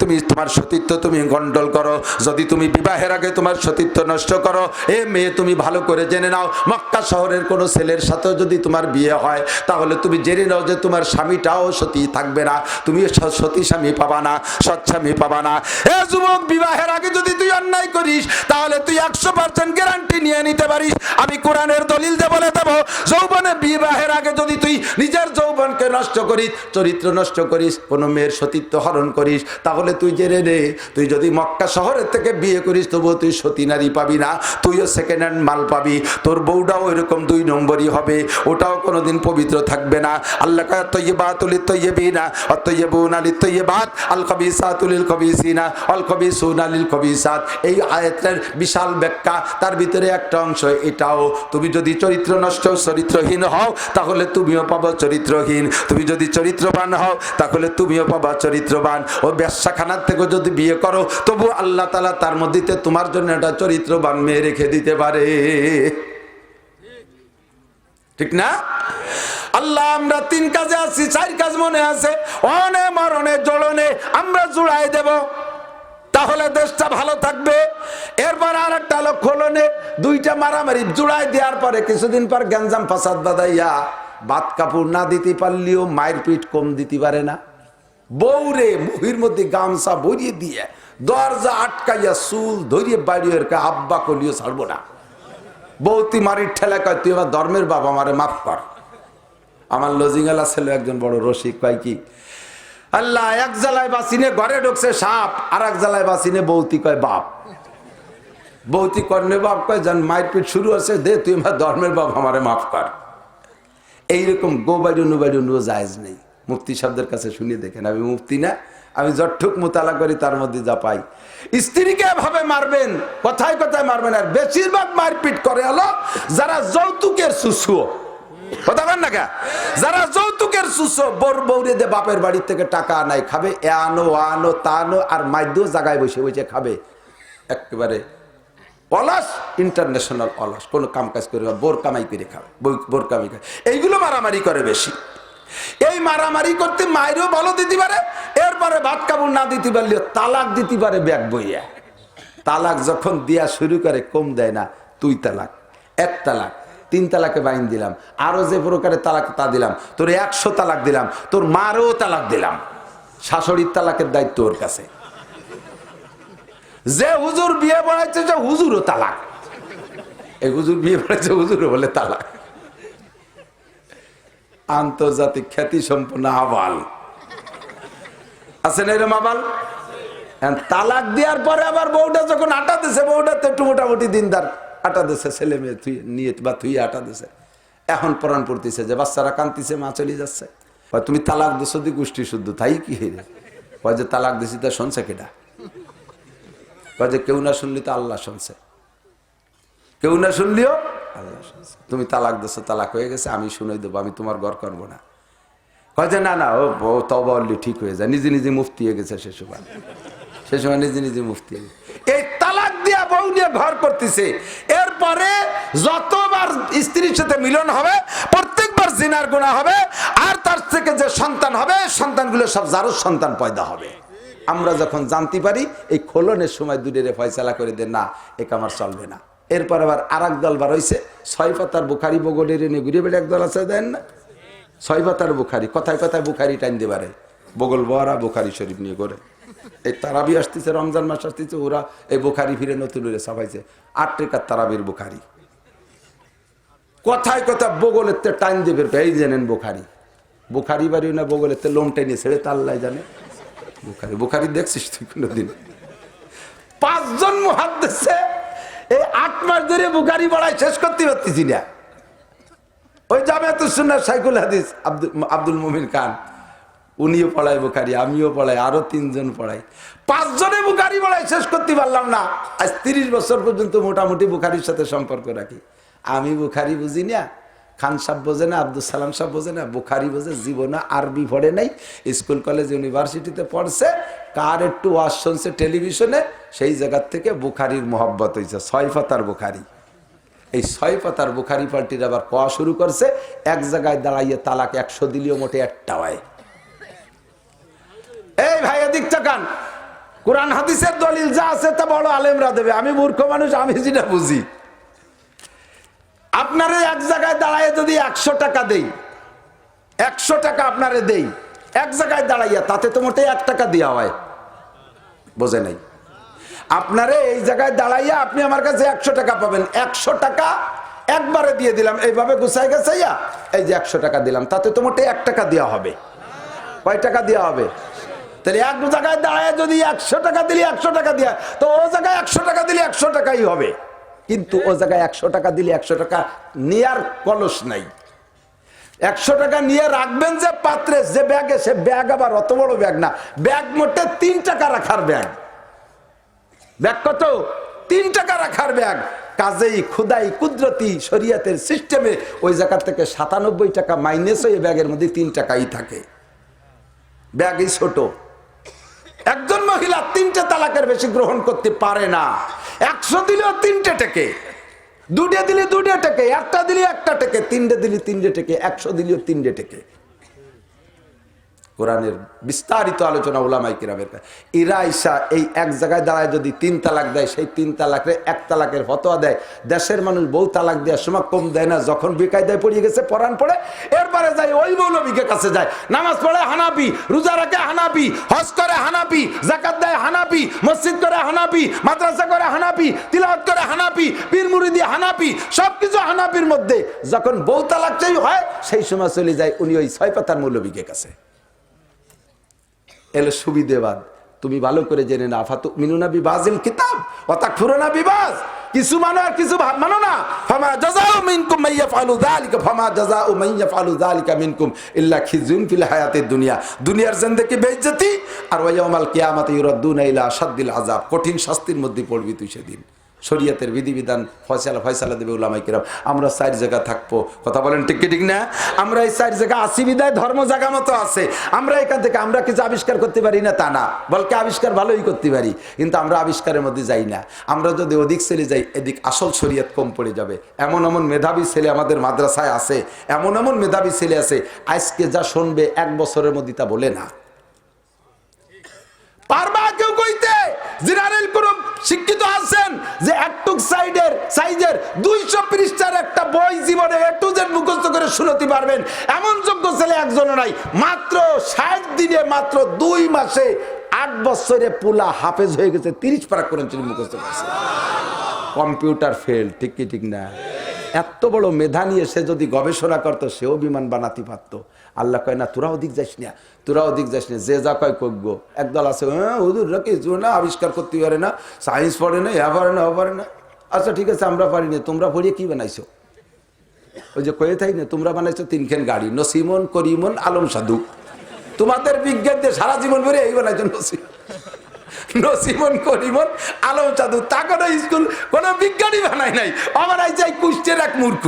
তুমি তোমার সতীত্ব তুমি কন্ট্রোল করো। যদি তুমি বিবাহের আগে তোমার সতীত্ব নষ্ট করো, এ মেয়ে তুমি ভালো করে জেনে নাও, মক্কা শহরের কোনো ছেলের সাথেও যদি তোমার বিয়ে হয়, তাহলে তুমি জেনে নাও যে তোমার স্বামীটাও সতী থাকবে না, তুমি সতী স্বামী পাবা না, সৎ স্বামী পাবা না। এ যুবক, বিবাহের আগে যদি তুই অন্যায় করিস, তাহলে তুই 100% গ্যারান্টি নিয়ে নিতে পারিস, আমি কোরআনের দলিল দিয়ে বলে দেবো, যৌবনে বিবাহের আগে যদি তুই নিজের যৌবনকে নষ্ট করিস, চরিত্র নষ্ট করিস, কোনো মেয়ের সতীত্ব হরণ করিস, তাহলে তুই জেনে নে, তুই যদি মক্কা শহরের থেকে বিয়ে করিস, তবুও তুই সতী নারী পাবি না, তুইও সেকেন্ড হ্যান্ড মাল পাবি। তোর বউটাও এরকম 2 নম্বরই হবে, ওটাও কোনোদিন পবিত্র থাকবে না। আল্লাহ কয় তয়্যিবাতুল লিত-তয়্যিবিনা ওয়াত তয়্যিবুনা লিত-তয়্যিবাত আল খাবিসাতু লিল খাবিসিনা ওয়াল খাবিসুনা লিল খাবিসাত। এই আয়াতের বিশাল ব্যাখ্যা, তার ভিতরে একটা অংশ এটাও। তুমি যদি চরিত্র নষ্ট, চরিত্রহীন হও, তাহলে তুমিও পাবো চরিত্রহীন। তুমি যদি চরিত্রবান হও, তাহলে তুমিও পাবা চরিত্রবান। ও ব্যবসাখানার থেকে যদি বিয়ে করো, তবু আল্লাহ তাআলা তার মধ্যে তোমার জন্য একটা চরিত্রবান মেয়ে রেখে দিতে পারে, ঠিক না? আল্লাহ, আমরা 3 কাজে আছি, 4 কাজ মনে আছে, অনে মরণে জ্বলনে আমরা জুড়াই দেব, তাহলে দেশটা ভালো থাকবে। এরপর আর একটা লক্ষ্য হলনে 2টা মারামারি জুড়াই দেওয়ার পরে কিছুদিন পর গ্যাঞ্জাম ফাসাদ বাদাইয়া বাত কাপড় না দিতে পারলেও মায়ের পিঠ কম দিতে পারে না। বউরে মুহির মধ্যে গামছা ভরিয়ে দিয়ে দরজা আটকাইয়া চুল ধরিয়ে বাড়িয়ে আব্বা কলিও ছাড়বো না। বউতি মারির ঠেলা কয়, তুই আমার ধর্মের বাবা, আমারে মাফ কর। আমার লজিঙ্গালা ছেলে একজন বড় রসিক, কয় কি, আল্লাহ, এক জ্বালায় বাসিনে ঘরে ঢুকছে সাপ, আর এক জ্বালায় বাসিনে বউতি কয় বাপ। বৌতি কর্ণে বাপ কয় যান মারপিট শুরু আছে, দে তুই আমার ধর্মের বাপ, আমারে মাফ কর। এইরকম গোবাইরু নুবাইরু নুও জায়েজ নেই। মুফতি সাহেবদের কাছে শুনিয়ে দেখেন, আমি মুফতি না, আমি যতটুক মোতালা করি তার মধ্যে যা পাই। স্ত্রীকে এভাবে মারবেন, কথায় কথায় মারবেন। আর বেশিরভাগ মারপিট করে হলো যারা যৌতুকের সুসুও, কথা বলেন না কে, যারা যৌতুকের সুসো, বৌরে দে বাপের বাড়ির থেকে টাকা আনাই, খাবে এ আনো আনো তা আনো, আর মাইদ্য জায়গায় বসে বসে খাবে। একেবারে অলস, ইন্টারন্যাশনাল অলস, কোনো কাম কাজ করে বোর কামাই করে খাবে, বোর কামাই খাবে। এইগুলো মারামারি করে বেশি। এই মারামারি করতে মায়েরও বলো দিতে পারে, এরপরে ভাত কাপড় না দিতে পারলেও তালাক দিতে পারে ব্যাগ বইয়া। তালাক যখন দিয়া শুরু করে কম দেয় না, তুই তালাক, এক তালাক, 3 তালাকে বাইন দিলাম, আরো যে প্রকারে তালাক তা দিলাম, তোর 100 তালাক দিলাম, তোর মারও তালাক দিলাম। শাশুড়ির তালাকের দায়িত্ব ওর কাছে। যে হুজুর বিয়ে পড়াইছে যে হুজুরও তালাক, এই হুজুর বিয়ে পড়াইছে হুজুরও বলে তালাক। আন্তর্জাতিক খ্যাতি সম্পন্ন আবাল আছেন এরম আবাল। তালাক দেওয়ার পরে আবার বউটা যখন আটা দিছে, বউটা তো একটু মোটামুটি দিনদার, আটা দিছে, ছেলে মেয়ে তুই নিয়ে বা তুই আটা দিছে। এখন প্রাণ পড়তেছে যে বাচ্চারা কান্দিছে, মা চলে যাচ্ছে, তুমি তালাক দিছো দি গোষ্ঠী শুদ্ধ, তাই কি কয় যে তালাক দিছি তা শুনছে কেটা? কয় যে কেউ না শুনলি তো আল্লাহ শুনছে, কেউ না শুনলিও আল্লাহ শুনছে। তুমি তালাক দিছো, তালাক হয়ে গেছে, আমি শুনে দেবো, আমি তোমার ঘর করবো না। কয় যে না না, ও তওবা করলে ঠিক হয়ে যায়, নিজে নিজে মুফতি হয়ে গেছে। সে সময় নিজে নিজে মুফতি। এই তালাক দিয়া বউ নিয়ে ঘর করতেছে, এরপরে যতবার স্ত্রীর সাথে মিলন হবে প্রত্যেকবার জিনার গুনাহ হবে, আর তার থেকে যে সন্তান হবে সন্তানগুলো সব জারজ সন্তান পয়দা হবে। আমরা যখন জানতে পারি, এই খোলনের সময় দুটোরে ফয়সালা করে দেন, না এ কামার চলবে না। এরপর আবার আর এক দল বার হয়েছে, 6 পাতার বুখারি বগলের এনে ঘুরে বেড়ে একদল আছে, দেন না 6 পাতার বুখারি, কথায় কথায় বুখারি টাইম দিয়ে পারে, বগল বহরা বুখারি শরীফ নিয়ে করে। এই তারাবি আসতেছে, রমজান মাস আসতেছে, ওরা এই বুখারি ফিরে নতুন করে ছাপাইছে 8 টাকার তারাবির বুখারি। কথায় কথা বগলের তে টাইম দেবে, এই জানেন বুখারি, বুখারি বাড়ি না বগলের তে লোম টেনে ছেড়ে তাল্লাই জানে। বুখারি বুখারি দেখছিস তুই কোনদিন? 5 জন মুহাদ্দিসে এই 8 মাস ধরে বুখারি পড়ায় শেষ করতে পারতেছি না। ওই জামিয়াতুস সুন্নাহ শাইখুল হাদিস আব্দুল মুমিন খান, উনিও পড়ায় বুখারি, আমিও পড়াই, আরো 3 জন পড়াই, 5 জনে বুখারি পড়াই শেষ করতে পারলাম না। আজ 30 বছর পর্যন্ত মোটামুটি বুখারির সাথে সম্পর্ক রাখি। আমি বুখারি বুঝি না, খান সাহেব বোঝে না, আব্দুল সালাম সাহেব বোঝে না, বুখারি বোঝে জীবনে, আরবি পড়ে নাই, স্কুল কলেজ ইউনিভার্সিটিতে পড়ছে, কার একটু ওয়াজ শুনছে টেলিভিশনে, সেই জায়গার থেকে বুখারির মহব্বত হয়েছে। 6 পাতার বুখারি, এই 6 পাতার বুখারি পাল্টির আবার কোয়া শুরু করছে, এক জায়গায় দাঁড়াইয়ে তালাক 100 দিলেও মোটে একটা হয়। এই ভাই এদিক তাকান, কোরআন হাদিসের দলিল যা আছে তা বড় আলেমরা দেবে, আমি মূর্খ মানুষ, আমি যেটা বুঝি। আপনারে এক জায়গায় দাঁড়াইয়ে যদি 100 টাকা দেই, 100 টাকা আপনারে দেই এক জায়গায় দাঁড়াইয়া, তাতে তো মোটে 1 টাকা দেওয়া হয়, বোঝে নাই? আপনারে এই জায়গায় দাঁড়াইয়া আপনি আমার কাছে 100 টাকা পাবেন, 100 টাকা একবারে দিয়ে দিলাম, এইভাবে গুছাই গেছাইয়া এই যে 100 টাকা দিলাম, তাতে তো মোটে 1 টাকা দেওয়া হবে। কয় টাকা দেওয়া হবে? তাহলে এক জায়গায় দাঁড়ায় যদি 100 টাকা দিলে 100 টাকা দেওয়া, তো ও জায়গায় 100 টাকা দিলে 100 টাকাই হবে। কিন্তু ও জায়গায় 100 টাকা দিলে 100 টাকা নেয়ার কলস নাই। 100 টাকা নিয়ে রাখবেন যে পাত্রে, যে ব্যাগে, সে ব্যাগ আবার অত বড় ব্যাগ না, ব্যাগ মোটে 3 টাকা রাখার ব্যাগ। ব্যাগ কত? 3 টাকা রাখার ব্যাগ। কাজেই খুদাই কুদরতি শরিয়তের সিস্টেমে ওই জায়গা থেকে 97 টাকা মাইনাস হয়ে ব্যাগের মধ্যে 3 টাকাই থাকে। ব্যাগই ছোট। একজন মহিলা 3টে তালাকের বেশি গ্রহণ করতে পারে না। 100 দিলেও 3টে টেকে, 2টে দিলে 2টে টেকে, 1টা দিলে 1টা টেকে, 3টে দিলে 3টে টেকে, 100 দিলেও 3টে টেকে। কোরআনের বিস্তারিত আলোচনা উলামায়ে কিরামের। এরা ঈশা এই এক জায়গায় দাঁড়ায় যদি 3 তালাক দেয়, সেই 3 তালাকের 1 তালাকের ফতোয়া দেয়। দেশের মানুষ বউ তালাক দেওয়ার সময় কম দেয় না, যখন বেকায়দায় পড়িয়ে গেছে পরাণ পড়ে, এরপরে যায় ওই মৌলবীকে কাছে যায়, নামাজ পড়ে হানাফি, রোজা রাখে হানাফি, হজ করে হানাফি, যাকাত দেয় হানাফি, মসজিদ করে হানাফি, মাদ্রাসা করে হানাফি, তিলাওয়াত করে হানাফি, পীর মুরিদি হানাফি, সবকিছু হানাফির মধ্যে। যখন বউ তালাক চাই হয়, সেই সময় চলে যায় উনি ওই 6 পাতার মৌলবীকে কাছে। এলো সুবিধেবাদ, তুমি ভালো করে জেনে না, ফাতুমিনুনা বিবাযিল কিতাব ওয়া তাকফুরুনা বিবায, কিছু মানো আর কিছু মানো না। ফামা জাযাউ মিনকুম মান ইয়াফআলু যালিকা ফামা জাযাউ মান ইয়াফআলু যালিকা মিনকুম ইল্লা খিজুন ফিল হায়াতিদ দুনিয়া, দুনিয়ার জিন্দেগি বেইজ্জতি, আর ওয়া ইয়াউমাল কিয়ামাতি ইউরাদ্দুনা ইলা আশাদ্দিল আযাব, কঠিন শাস্তির মধ্যে পড়বি তুই সেদিন। শরীয়তের বিধিবিধান ফয়সালা দেবে উলামায়ে কেরাম। আমরা 4 জায়গা থাকবো, কথা বলেন ঠিক কি ঠিক না? আমরা এই 4 জায়গা আসি বিদায় ধর্ম জায়গা মতো আছে। আমরা এখান থেকে আমরা কিছু আবিষ্কার করতে পারি না তা না, বলকে আবিষ্কার ভালোই করতে পারি, কিন্তু আমরা আবিষ্কারের মধ্যে যাই না। আমরা যদি ওদিক চলে যাই এদিক আসল শরীয়ত কম পড়ে যাবে। এমন এমন মেধাবী ছেলে আমাদের মাদ্রাসায় আছে, এমন এমন মেধাবী ছেলে আছে, আজকে যা শুনবে 1 বছরের মধ্যে তা বলে না পারবা কেউ কইতে। জেনারেল কোন শিক্ষিত আছেন যে একটুক সাইজের 200 পৃষ্ঠার একটা বই জীবনে এ টু জেড মুখস্থ করে শুনতে পারবেন এমন যোগ্য ছেলে একজনও নাই। মাত্র 60 দিনে, মাত্র 2 মাসে 8 বছরে পুলা হাফেজ হয়ে গেছে, 30 পারা কোরআন শরীফ মুখস্থ করেছে। কম্পিউটার ফেল, ঠিক কি ঠিক না? এত বড় মেধা নিয়ে সে যদি গবেষণা করতো সেও বিমান বানাতে পারতো। আল্লাহ কয় না তোরা ওদিক যাস না, তোরা ওদিক যাস না, যে যা কয় কজ্ঞ। একদল আছে হুজুররা কিছু না আবিষ্কার করতে পারে না, সায়েন্স পড়ে না, পারে না, পারে না। আচ্ছা ঠিক আছে আমরা পারি না, তোমরা পড়িয়ে কি বানাইছো? ওই যে কয়ে থাই না, তোমরা বানাইছো 3খান গাড়ি, নসিমন, করিমন, আলম সাধু। তোমাদের বিজ্ঞান দিয়ে সারা জীবন ভরে এই বানাইছো নসিমন, করিমন, আলম সাধু। তা কোনো স্কুল কোন বিজ্ঞানী বানাই নাই, বানাই যাই কুষ্টের এক মূর্খ।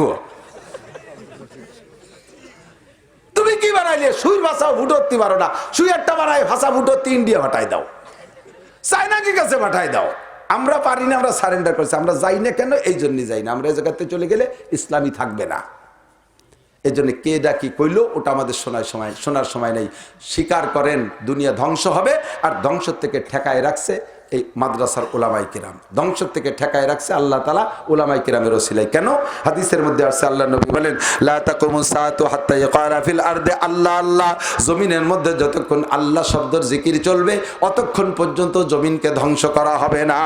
তুমি কি বানাইলে? সুই ভাষাও ফুটতে পারো না, সুই একটা বানাই ভাষা ফুটতে ইন্ডিয়া পাঠাই দাও, চায়নাকে কাছে পাঠাই দাও। আমরা পারি না, আমরা সারেন্ডার করছি। আমরা যাই না কেন? এই জন্যই যাই না। আমরা এই জায়গাতে চলে গেলে ইসলামী থাকবে না। এই জন্য কে ডাকি কইলো ওটা আমাদের শোনার সময় নেই। স্বীকার করেন দুনিয়া ধ্বংস হবে, আর ধ্বংস থেকে ঠেকায় রাখছে এই মাদ্রাসার উলামায়ে কেরাম, ধ্বংস থেকে ঠেকায় রাখছে আল্লাহ তাআলা উলামায়ে কেরামের ওসিলায়। কেন? হাদিসের মধ্যে আছে, আল্লাহ নবী বলেন লা তাকুমুস সাআতু হাত্তা ইয়াকারা ফিল আরদি আল্লাহ আল্লাহ, জমিনের মধ্যে যতক্ষণ আল্লাহ শব্দের জিকির চলবে অতক্ষণ পর্যন্ত জমিনকে ধ্বংস করা হবে না।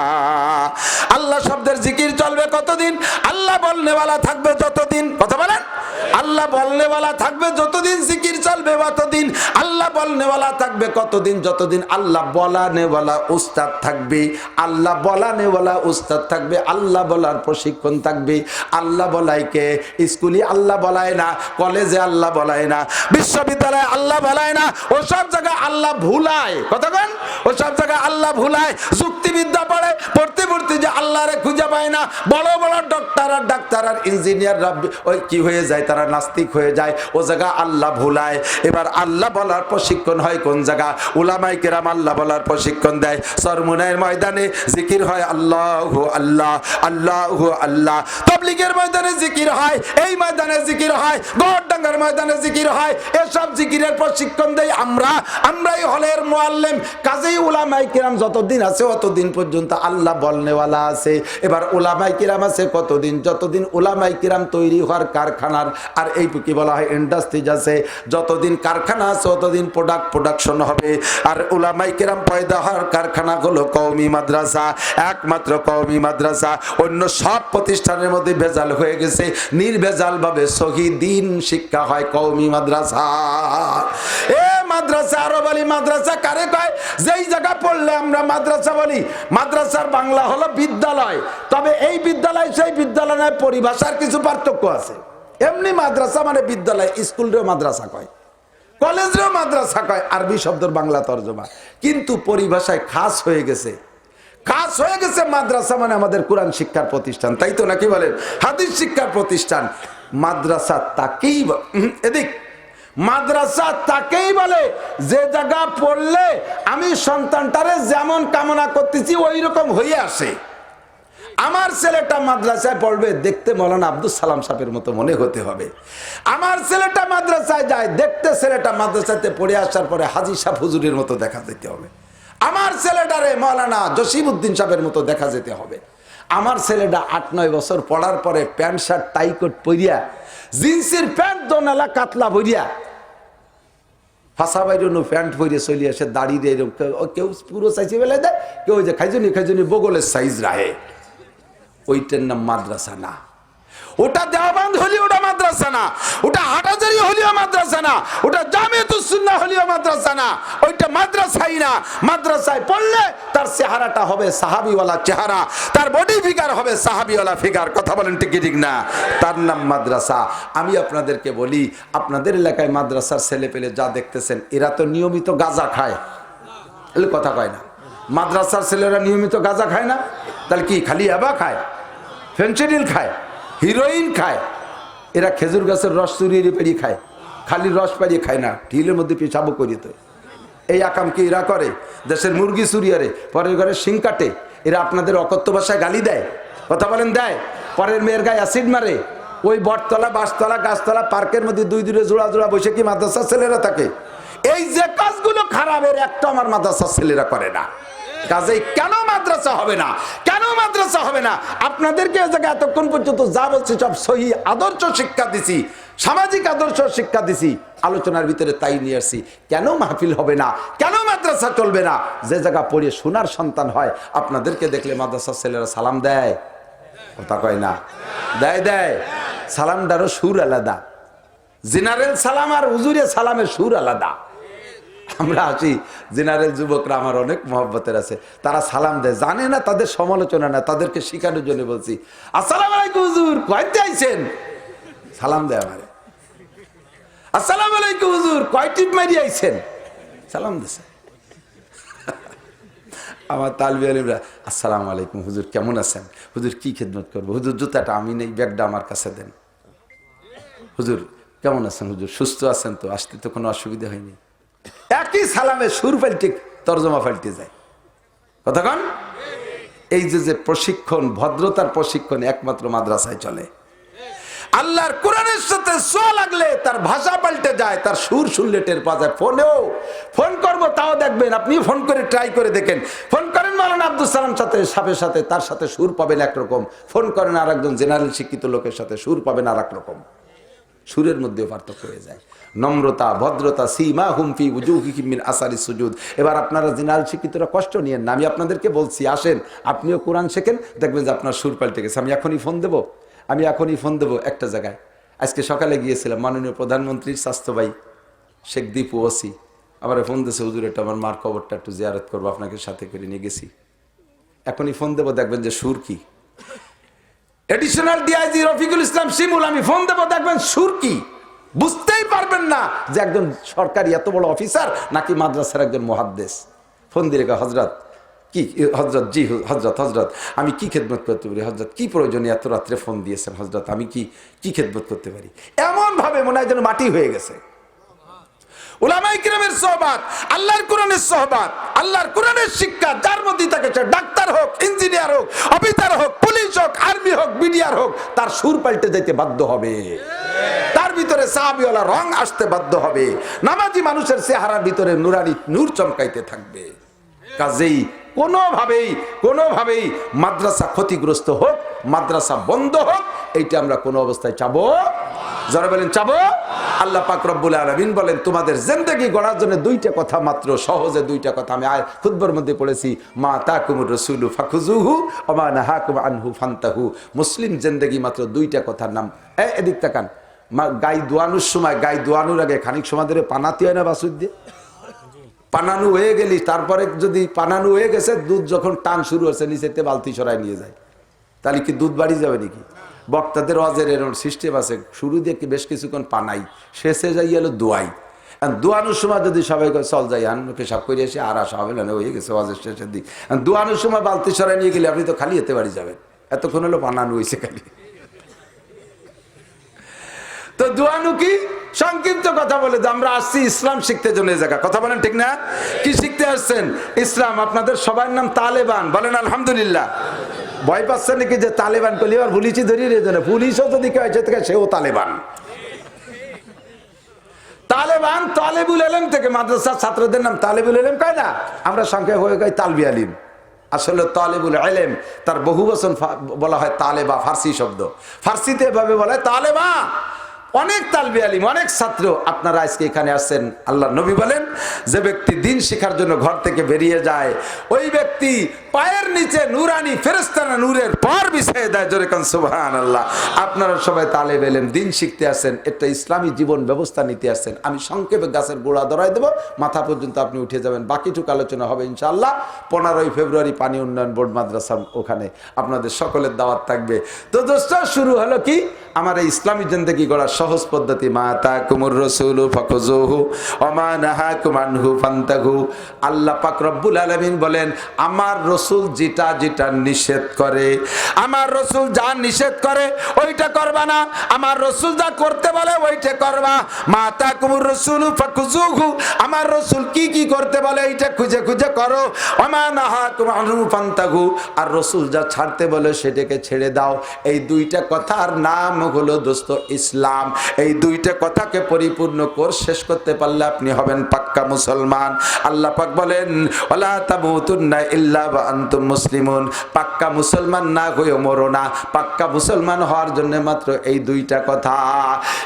আল্লাহ শব্দের জিকির চলবে কতদিন? আল্লাহ বলনেওয়ালা থাকবে যতদিন, কথা বলেন, আল্লাহ বলনেওয়ালা থাকবে যতদিন জিকির চলবে ততদিন। আল্লাহ বলনেওয়ালা থাকবে কতদিন? যতদিন আল্লাহ বলানেওয়ালা উস্তাদ থাকবে, আল্লাহ বলানেওয়ালা উস্তাদ থাকবে, আল্লাহ বলার প্রশিক্ষণ থাকবে। আল্লাহ বলাইকে স্কুলে আল্লাহ বলায় না, কলেজে আল্লাহ বলায় না, বিশ্ববিদ্যালয়ে আল্লাহ বলায় না, ও সব জায়গায় আল্লাহ ভুলায়। কতক্ষণ? ও সব জায়গায় আল্লাহ ভুলায়। যুক্তিবিদ্যা পড়তে যে আল্লাহরে খুঁজে পায় না। বড় বড় ডাক্তার আর ইঞ্জিনিয়ার ওই কি হয়ে যায়, তারা নাস্তিক হয়ে যায়। ও জায়গা আল্লাহ ভুলায়। এবার আল্লাহ বলার প্রশিক্ষণ হয় কোন জায়গা? উলামায়ে কেরাম আল্লাহ বলার প্রশিক্ষণ দেয়। সরমুনায়ের ময়দানে জিকির হয় আল্লাহু আল্লাহ, আল্লাহু আল্লাহ। তাবলীগের ময়দানে জিকির হয়, এই ময়দানে জিকির হয়, গড়ডাঙ্গার ময়দানে জিকির হয়। এসব জিকিরের প্রশিক্ষণ দেই আমরাই হলের মুআল্লিম। কাজেই উলামায়ে কেরাম যতদিন আছে ততদিন পর্যন্ত আল্লাহ বলনেওয়ালা আছে। এবার উলামায়ে কেরাম আছে কতদিন? যতদিন উলামায়ে কেরাম তৈরি হওয়ার কারখানার, আর এই কি বলা হয় ইন্ডাস্ট্রিজ আছে, যতদিন কারখানা আছে ততদিন প্রোডাকশন হবে। আর উলামায়ে কেরাম পয়দা হওয়ার কারখানা হলো কওমি মাদ্রাসা, একমাত্র কওমি মাদ্রাসা। অন্য সব প্রতিষ্ঠানের মধ্যে ভেজাল হয়ে গেছে, নির্ভেজাল ভাবে সহি দ্বীন শিক্ষা হয় কওমি মাদ্রাসা। এ মাদ্রাসা আরব আলী মাদ্রাসা কারে কয়? যেই জায়গা পড়লে আমরা মাদ্রাসা বলি। মাদ্রাসার বাংলা হলো বিদ্যালয়, তবে এই বিদ্যালয় সেই বিদ্যালয় নয়, পরিভাষার কিছু পার্থক্য আছে। এমনি মাদ্রাসা মানে বিদ্যালয়, স্কুলরেও মাদ্রাসা কয়, কলেজেও মাদ্রাসা কয়, আরবি শব্দের বাংলা তর্জমা। কিন্তু পরিভাষায় খাস হয়ে গেছে মাদ্রাসা মানে আমাদের কোরআন শিক্ষার প্রতিষ্ঠান, তাই তো নাকি বলেন? হাদিস শিক্ষার প্রতিষ্ঠান। মাদ্রাসা তাকেই এদিক মাদ্রাসা তাকেই বলে যে জায়গা পড়লে আমি সন্তানটারে যেমন কামনা করতেছি ওই রকম হয়ে আসে। আমার ছেলেটা মাদ্রাসায় পড়বে, দেখতে মৌলানা আব্দুল সালাম সাহেবের মতো মনে হতে হবে। আমার ছেলেটা মাদ্রাসায় যায়, দেখতে ছেলেটা মাদ্রাসাতে পড়ে আসার পরে হাজী সাহেব হুজুরের মতো দেখা যেতে হবে। আমার ছেলেটারে মৌলানা জসিমউদ্দিন সাহেবের মতো দেখা যেতে হবে। আমার ছেলেটা 8-9 বছর পড়ার পরে প্যান্ট শার্ট টাইকোট পরিয়া, জিন্সের প্যান্ট দোনালা কাতলা পরিয়া, ফাঁসা বাইরে প্যান্ট পরিয়ে চলিয়ে আসে, দাঁড়িয়ে কেউ পুরো চাইছে বেলায় দেয়, কেউ যে খাইজনি বগলের সাইজ রাহে। ওইটার নাম মাদ্রাসা না। ওটা দেওয়াবন্দ হলে ওটা মাদ্রাসা না, ওটা হাটাজারি হলিও মাদ্রাসা না, ওটা জামিয়াতুস সুন্নাহ হলিও মাদ্রাসা না, ওইটা মাদ্রাসাই না। মাদ্রাসায় পড়লে তার চেহারাটা হবে সাহাবিওয়ালা চেহারা, তার বডি ফিগার হবে সাহাবিওয়ালা ফিগার। কথা বলেন ঠিক কি ঠিক না? তার নাম মাদ্রাসা। আমি আপনাদেরকে বলি, আপনাদের এলাকায় মাদ্রাসার ছেলে পেলে যা দেখতেছেন, এরা তো নিয়মিত গাঁজা খায়, এলে কথা কয় না। মাদ্রাসার ছেলেরা নিয়মিত গাঁজা খায় না, তাহলে কি খালি ইয়াবা খায়, ফেনসিডিল খায়, হিরোইন খায়? এরা খেজুর গাছের রস চুরিয়ে পেরিয়ে খায়, খালি রস পাড়িয়ে খায় না, ঢিলের মধ্যে পেছাবো করিয়ে তো। এই আকাম কি এরা করে? দেশের মুরগি চুরিয়ারে পরের ঘরে শিং কাটে, এরা আপনাদের অকথ্য ভাষায় গালি দেয়। কথা বলেন দেয়? পরের মেয়ের গায়ে অ্যাসিড মারে, ওই বটতলা বাঁশতলা গাছতলা পার্কের মধ্যে দুই দূরে জোড়া জোড়া বসে কি মাদ্রাসার ছেলেরা থাকে? এই যে কাজগুলো খারাপের একটা আমার মাদ্রাসার ছেলেরা করে না। কাজেই কেন মাদ্রাসা হবে না? কেন মাদ্রাসা হবে না? আপনাদেরকে এই জায়গায় এতক্ষণ পর্যন্ত যা বলছি সব সহি আদর্শ শিক্ষা দিছি, সামাজিক আদর্শ শিক্ষা দিছি, আলোচনার ভিতরে তাই নিয়ে আসছি। কেন মাহফিল হবে না? কেন মাদ্রাসা চলবে না? যে জায়গা পড়ে সোনার সন্তান হয়, আপনাদেরকে দেখলে মাদ্রাসার ছেলেরা সালাম দেয়, কথা কয় না? দেয় দেয়। সালামটারও সুর আলাদা, জেনারেল সালাম আর হুজুরে সালামের সুর আলাদা। আমরা আছি জেনারেল যুবকরা আমার অনেক মহব্বতের আছে, তারা সালাম দেয়, জানে না তাদের সমালোচনা না, তাদেরকে শিখানোর জন্য বলছি আসসালামু আলাইকুম হুজুর, কয়তে আইছেন? সালাম দেয় আমারে, আসসালামু আলাইকুম হুজুর, কয় টিপ মারি আইছেন? সালাম দিছে। আমার তালবি আলিমরা আসসালামু আলাইকুম হুজুর, কেমন আছেন? হুজুর কি খেদমত করবো? হুজুর জুতাটা আমি নেই, ব্যাগটা আমার কাছে দেন। হুজুর কেমন আছেন? হুজুর সুস্থ আছেন তো? আসতে তো কোনো অসুবিধা হয়নি। একই সালামে সুর পাল্টে তর্জমা পাল্টে যায়। কথা কন? এই যে প্রশিক্ষণ, ভদ্রতার প্রশিক্ষণ একমাত্র মাদ্রাসায় চলে। আল্লাহর কোরআনের সাথে ছোঁয়া লাগলে তার ভাষা পাল্টে যায়, তার সুর শুনলে টের পাওয়া যায়। ফোনেও ফোন করবো তাও দেখবেন, আপনি ফোন করে ট্রাই করে দেখেন। ফোন করেন মাওলানা আব্দুল সালাম সাথে তার সাথে সুর পাবেন একরকম, ফোন করেন আর একজন জেনারেল শিক্ষিত লোকের সাথে সুর পাবেন আর এক রকম। সুরের মধ্যেও পার্থক্য হয়ে যায়। নম্রতা, ভদ্রতা, সীমা হুমফি উজুহিহিম মিন আসারি সুজুদ। এবার আপনারা জেনারেল শিক্ষিতরা কষ্ট নিয়েন না, আমি আপনাদেরকে বলছি আসেন আপনিও কোরআন শেখেন, দেখবেন যে আপনার সুর পাল্টে গেছে। আমি এখনই ফোন দেবো একটা জায়গায়। আজকে সকালে গিয়েছিলাম, মাননীয় প্রধানমন্ত্রীর স্বাস্থ্য ভাই শেখ দীপু ওসি আমার ফোন দিয়েছে, হুজুর এটা আমার মার কবরটা একটু জিয়ারত করবো, আপনাকে সাথে করে নিয়ে গেছি। এখনই ফোন দেবো, দেখবেন যে সুর কি। এডিশনাল ডিআইজি রফিকুল ইসলাম শিমুল, আমি ফোন দেবো, দেখবেন সুর কি। বুঝতেই পারবেন না যে একজন সরকারি এত বড় অফিসার নাকি মাদ্রাসার একজন মুহাদ্দিস। ফোন দিলে হজরত কি, হজরত জি হজরত, হজরত আমি কি খেদমত করতে পারি? হজরত কি প্রয়োজনে এত রাত্রে ফোন দিয়েছেন? হজরত আমি কি খেদমত করতে পারি? এমন ভাবে মনে হয় যেন মাটি হয়ে গেছে। উলামায়ে কিরামের সোহবাত, আল্লাহর কোরআনের সোহবাত, আল্লাহর কোরআনের শিক্ষা যার মধ্যে থাকে, ডাক্তার হোক, ইঞ্জিনিয়ার হোক, অফিসার হোক, পুলিশ হোক, আর্মি হোক, বিডিআর হোক, তার সুর পাল্টে যেতে বাধ্য হবে, তার ভিতরে সাহাবীওয়ালা রং আসতে বাধ্য হবে, নামাজি মানুষের চেহারার ভিতরে নুরানি নূর চমকাইতে থাকবে। কাজেই কোনোভাবেই মাদ্রাসা ক্ষতিগ্রস্ত হোক, মাদ্রাসা বন্ধ হোক, এইটা আমরা কোনো অবস্থায় চাবো। যারা বলেন চাবো। আল্লাহ পাক রব্বুল আলামিন বলেন তোমাদের জিন্দেগি গড়ার জন্য দুইটা কথা মাত্র, সহজে দুইটা কথা আমি খুতবার মধ্যে পড়েছি, মা তাকুমুর রাসূলু ফাখুযুহু ওয়া মা নাহাকুম আনহু ফান্তাহু। মুসলিম জিন্দেগি মাত্র দুইটা কথার নাম। এদিক তাকান, গাই দোয়ানোর সময়, গাই দোয়ানোর আগে খানিক সময় ধরে পানাতে হয় না বাসুদ দিয়ে? পানানো হয়ে গেলি, তারপরে যদি পানানো হয়ে গেছে, দুধ যখন টান শুরু হচ্ছে নিচেতে বালতি সরাই নিয়ে যায়, তাহলে কি দুধ বাড়ি যাবে নাকি? বক্তাদের ওয়াজের এরকম সিস্টেম আছে, শুরু দিয়ে বেশ কিছুক্ষণ পানাই, শেষে যাই হলো দোয়াই। দোয়ানোর সময় যদি সবাই চল যাই পেশাব করে এসে আর আসা হবে না, হয়ে গেছে ওয়াজের শেষের দিক। দোয়ানোর সময় বালতি সরাই নিয়ে গেলে আপনি তো খালি এতে বাড়ি যাবেন, এতক্ষণ হলো পানানো হয়েছে খালি। তো দোয়ানু কি? সংক্ষিপ্ত কথা বলে যে আমরা আসছি ইসলাম শিখতে জন্য এই জায়গা। কথা বলেন ঠিক না? কি শিখতে আসছেন? ইসলাম। আপনাদের সবার নাম তালেবান, বলেন আলহামদুলিল্লাহ। ভয় পাচ্ছেন নাকি যে তালেবান করলে আর পুলিশই ধরিয়ে রেখে না? পুলিশও যদি কেউ থেকে সেও তালেবান। তালেবান তালেবুল এলেম থেকে, মাদ্রাসার ছাত্রদের নাম তালেবুল এলেম কয় না, আমরা সংখ্যা হয়ে গাই তালবি আলিম। আসলে তালেবুল এলেম তার বহু বচন বলা হয় তালেবা, ফার্সি শব্দ। ফার্সিতে এভাবে বলা হয় তালেবা। অনেক তালবি আলিম, অনেক ছাত্র আপনারা আজকে এখানে আসছেন। আল্লাহ নবী বলেন যে ব্যক্তি দিন শেখার জন্য ঘর থেকে বেরিয়ে যায়, ওই ব্যক্তি পায়ের নিচে নুরানি ফেরেশতারা নূরের পর বিছিয়ে দেয়। জোরে কান সুবহানাল্লাহ। আপনারা সবাই তালেব ইলম, দিন শিখতে আসেন, একটা ইসলামী জীবন ব্যবস্থা নিতে আসেন। আমি সংক্ষেপে গাছের গোড়া ধরাই দেবো, মাথা পর্যন্ত আপনি উঠে যাবেন, বাকিটুকু আলোচনা হবে ইনশাআল্লাহ 15ই ফেব্রুয়ারি পানি উন্নয়ন বোর্ড মাদ্রাসা, ওখানে আপনাদের সকলের দাওয়াত থাকবে। তো দোস্ত, শুরু হলো কি আমার এই ইসলামী জিন্দেগি গড়ার সহজ পদ্ধতি। মা তাকুমুর রাসূলু ফাকুযুহু ওয়া মা নাহাকুম আনহু ফান্তাহু। আল্লাহ পাক রব্বুল আলামিন বলেন, আমার রাসূল যেটা যেটা নিষেধ করে, আমার রাসূল যা নিষেধ করে ওইটা করবা না, আমার রাসূল যা করতে বলে ওইটা করবা। মা তাকুমুর রাসূলু ফাকুযুহু, আমার রাসূল কি কি করতে বলে এইটা খুঁজে খুঁজে করো। ওয়া মা নাহাকুম আনহু ফান্তাহু, আর রাসূল যা ছাড়তে বলে সেটাকে ছেড়ে দাও। এই দুইটা কথার নাম হলো দোস্ত ইসলাম। এই দুইটা কথাকে পরিপূর্ণ কোর্স শেষ করতে পারলে আপনি হবেন পাক্কা মুসলমান। আল্লাহ পাক বলেন, ওয়ালা তামুতুন্না ইল্লা ওয়া আনতুম মুসলিমুন। পাক্কা মুসলমান না হয়ে মরো না। পাক্কা মুসলমান হওয়ার জন্য মাত্র এই দুইটা কথা।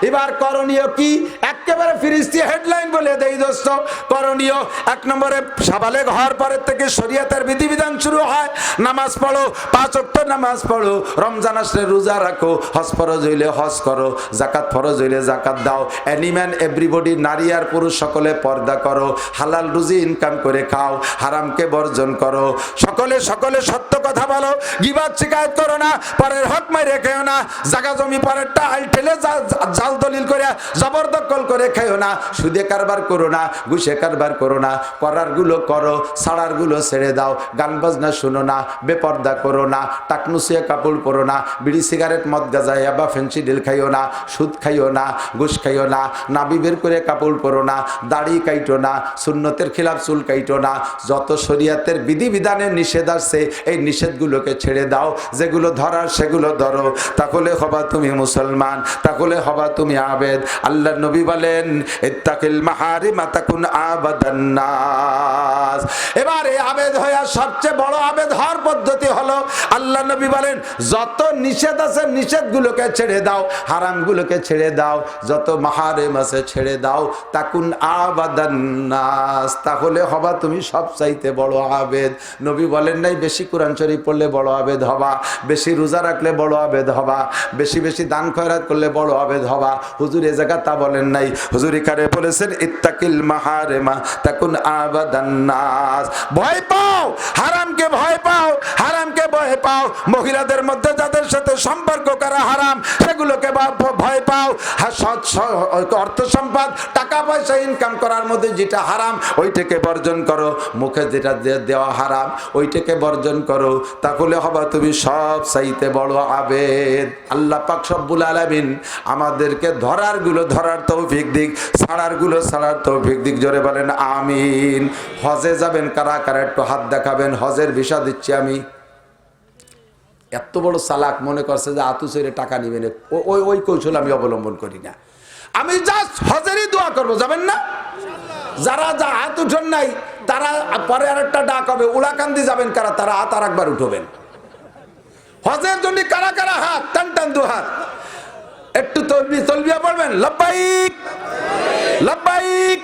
এবার করণীয় কি? একেবারে ফিরিস্তি হেডলাইন বলে দেই দোস্ত। করণীয় 1 নম্বরে, সাবালেগ হওয়ার পরের থেকে শরীয়তের বিধিবিধান শুরু হয়। নামাজ পড়ো, 5 ওয়াক্ত নামাজ পড়ো, রমজান আসলে রোজা রাখো, হজ ফরজ হইলে হজ করো, যাকাত ফরজ হইলে যাকাত দাও। এনিম্যান এভরিবডি, নারী আর পুরুষ সকলে পর্দা করো, হালাল রুজি ইনকাম করে খাও, হারামকে বর্জন করো, সকলে সকলে সত্য কথা বলো, গীবত শিকায়ত করো না, পরের হক মাইরে খেও না, জায়গা জমি পরেরটা আইল ঠেলে জাল দলিল করে জবরদখল করে খেও না, সুদে কারবার করো না, ঘুষে কারবার করো না, করার গুলো করো, ছাড়ার গুলো ছেড়ে দাও, গান বাজনা শুনো না, বেপর্দা করো না, টাকনুসিয়া কাপড় পরো না, বিড়ি সিগারেট মদ গাঁজা বা ফেন্সি ডিল খাইও না, সুদ খাইও না, ঘুষ খাইও না, নাবি বের করে কাপড় পরো না, দাড়ি কাইটো না, সুন্নতের খিলাফ চুল কাইটো না। যত শরীয়তের বিধিবিধানের নিষেধ আছে এই নিষেধগুলোকে ছেড়ে দাও, যেগুলো ধরার সেগুলো ধরো, তাহলে হবা তুমি মুসলমান, তাহলে হবা তুমি আবেদ। আল্লাহর নবী বলেন, ইত্তাকিল মাহারিমা তাকুন আবাদান নাস। এবারে আবেদ হওয়ার সবচেয়ে বড় আবেদ হওয়ার পদ্ধতি হলো, আল্লাহ নবী বলেন, যত নিষেধ আছে নিষেধগুলোকে ছেড়ে দাও, হারামগুলোকে ছেড়ে দাও, যত মাহারিম আছে ছেড়ে দাও, তাকুন আবাদান নাস, তাহলে হবা তুমি সবচাইতে বড় আবেদ। নবী বলেন নাই বেশি কোরআন শরীফ পড়লে বড় আবেদ হবা, বেশি রোজা রাখলে বড় আবেদ হবা, বেশি বেশি দান খয়রাত করলে বড় আবেদ হবা। হুজুর এ জায়গা তা বলেন নাই। হুজুর এখানে বলেছেন, ইত্তাকিল মাহারিমা তাকুন আবাদান নাস। ভয় পাও, হারামকে ভয় পাও, হারামকে ভয় পাও। মহিলাদের মধ্যে যাদের সাথে সম্পর্ক করা হারাম সেগুলোকে ভয় পাও। অর্থ সম্পদ টাকা পয়সা ইনকাম করার মধ্যে যেটা হারাম ওইটাকে বর্জন করো। মুখে যেটা দেওয়া হারাম ওইটাকে বর্জন করো, তাহলে হবা তুমি সব চাইতে বড় আবেদ। আল্লাহ পাক রব্বুল আলামিন আমাদেরকে ধরার গুলো ধরার তৌফিক দিক, ছাড়ার গুলো ছাড়ার তৌফিক দিক। জোরে বলেন আমিন। হজে যাবেন কারা কারা একটু হাত দেখাবেন। হজের ভিসা দিচ্ছি আমি। এত বড় চালাক মনে করছে যে আতু ছেড়ে টাকা নিবেন, ওই কৌশল আমি অবলম্বন করি না। আমি জাস্ট হজেরই দোয়া করবো, যাবেন না? যারা যা হাত উঠেন নাই তারা পরে আরেকটা ডাক হবে, উলাকান্দি যাবেন কারা, তারা হাত আর একবার উঠবেন। হজের জন্য কারা কারা হাত টান টান দু হাত একটু তলবিয়া পড়বেন। লব্বাইক লব্বাইক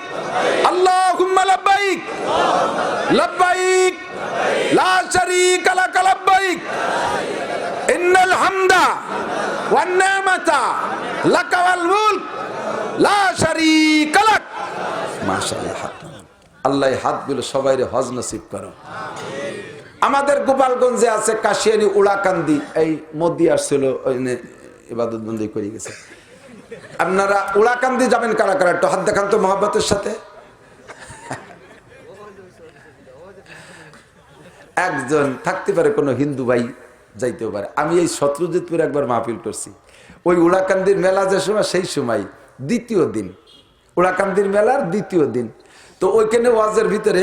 আল্লাহুম্মা লব্বাইক লব্বাইক লা শারীকা লাক লব্বাইক ইন্নাল হামদা ওয়ান নি'মাতা লাকা ওয়াল মুলক লা শারীকা লাক। মাশাআল্লাহ। আল্লাহ হাতগুলো সবাইরে হজ নসিব করো। আমাদের গোপালগঞ্জে আছে কাশিয়ানি উলাকান্দি, এই মোদি আসছিল ইবাদত বন্দি করে গেছে। আপনারা উলাকান্দি যাবেন কারা কারা একটু হাত দেখান তো মহব্বতের সাথে। একজন থাকতে পারে কোনো হিন্দু ভাই যাইতেও পারে। আমি এই শত্রুজিৎপুরে একবার মাহফিল করছি, ওই উলাকান্দির মেলা যে সময় সেই সময় দ্বিতীয় দিন, উলাকান্দির মেলার দ্বিতীয় দিন। তো ওইখানে ওয়াজের ভিতরে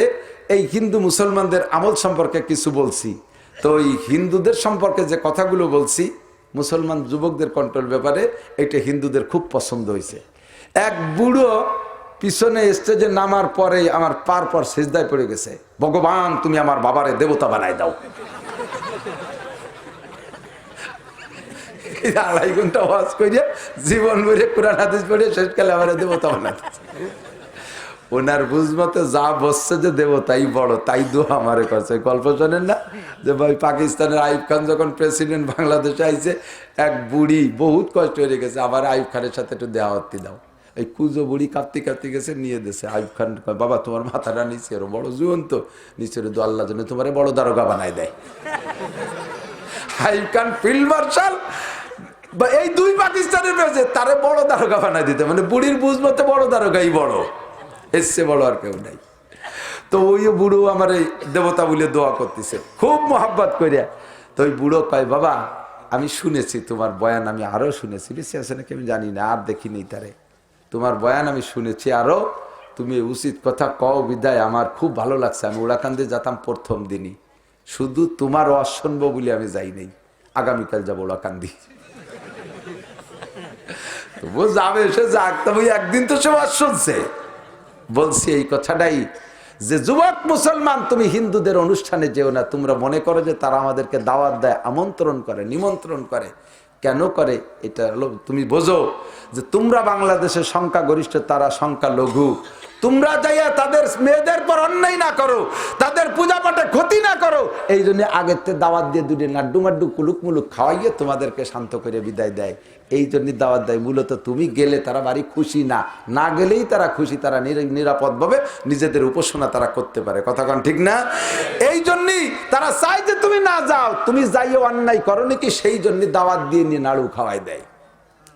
এই হিন্দু মুসলমানদের আমল সম্পর্কে কিছু বলছি। তো ওই হিন্দুদের সম্পর্কে যে কথাগুলো বলছি মুসলমান যুবকদের কন্ট্রোল ব্যাপারে, এটা হিন্দুদের খুব পছন্দ হয়েছে। এক বুড়ো পিছনে স্টেজে নামার পরে আমার পার পর সেজদায় পড়ে গেছে, ভগবান তুমি আমার বাবারে দেবতা বানাই দাও। 2.5 ঘন্টা ওয়াজ করিয়া জীবন ভরে কোরআন হাদিস পড়ে শেষকালে আমার দেবতা বানাতে। ওনার বুঝমতে যা বসছে যে দেবতাই বড়, তাই দোয়া আমারে করছে। গল্প শোনেন না যে ভাই পাকিস্তানের আইয়ুব খান যখন প্রেসিডেন্ট বাংলাদেশে আইছে, এক বুড়ি বহুত কষ্ট হয়ে গেছে, আবার আইয়ুব খানের সাথে একটু দেওয়াতি দাও। এই কুজো বুড়ি কাঁপতে কাঁপতে গেছে, নিয়ে দেশে। আইয়ুব খান কয়, বাবা তোমার মাথাটা নিচে এরো বড় জীবন্ত, নিচে দু আল্লাহ জন্য তোমার বড় দারোগা বানায় দেয়। আইয়ুব খান ফিল্ড মার্শাল এই দুই পাকিস্তানের পেয়েছে, তারে বড় দারোগা বানায় দিতে, মানে বুড়ির বুঝমতে বড় দারোগাই বড়, এসছে বড় আর কেউ নাই। তো ওই বুড়ো আমার এই দেবতা বলে দোয়া করতেছে খুব মোহাব্বত করিয়া। তো ওই বুড়ো কয়, বাবা আমি শুনেছি তোমার বয়ান, আমি আরো শুনেছি, বেশি আছে নাকি আমি জানি না, আর দেখিনি তারে, তোমার বয়ান আমি শুনেছি আরো, তুমি উচিত কথা কও বিদায় আমার খুব ভালো লাগছে। আমি ওড়াকান্দি যেতাম প্রথম দিনই, শুধু তোমার ওয়াজ শুনবো বলে আমি যাই নাই, আগামীকাল যাবো ওড়াকান্দি। তবু যাবে সে যাক, তবে একদিন তো সে ওয়াজ শুনছে। বলছি এই কথাটাই যে যুবক মুসলমান, তুমি হিন্দুদের অনুষ্ঠানে যেও না। তোমরা মনে করো যে তারা আমাদেরকে দাওয়াত দেয়, আমন্ত্রণ করে, নিমন্ত্রণ করে, কেন করে? এটা হলো তুমি বোঝো যে তোমরা বাংলাদেশের সংখ্যা গরিষ্ঠ, তারা সংখ্যা লঘু। তোমরা যাইয়া তাদের মেয়েদের পর অন্যায় না করো, তাদের পূজা পাঠে ক্ষতি না করো, এই জন্য আগের থেকে দাওয়াত দিয়ে দুটি নাড্ডু মাড্ডু কুলুক মুলুক খাওয়াইয়ে তোমাদেরকে শান্ত করে বিদায় দেয়। এই জন্য দাওয়াত দেয়। মূলত তুমি গেলে তারা বাড়ি খুশি না, না গেলেই তারা খুশি, তারা নিরাপদভাবে নিজেদের উপাসনা তারা করতে পারে। কথা কন ঠিক না? এই জন্যই তারা চায় যে তুমি না যাও, তুমি যাইও অন্যায় করো নাকি, সেই জন্য দাওয়াত দিয়ে নিয়ে নাড়ু খাওয়াই দেয়।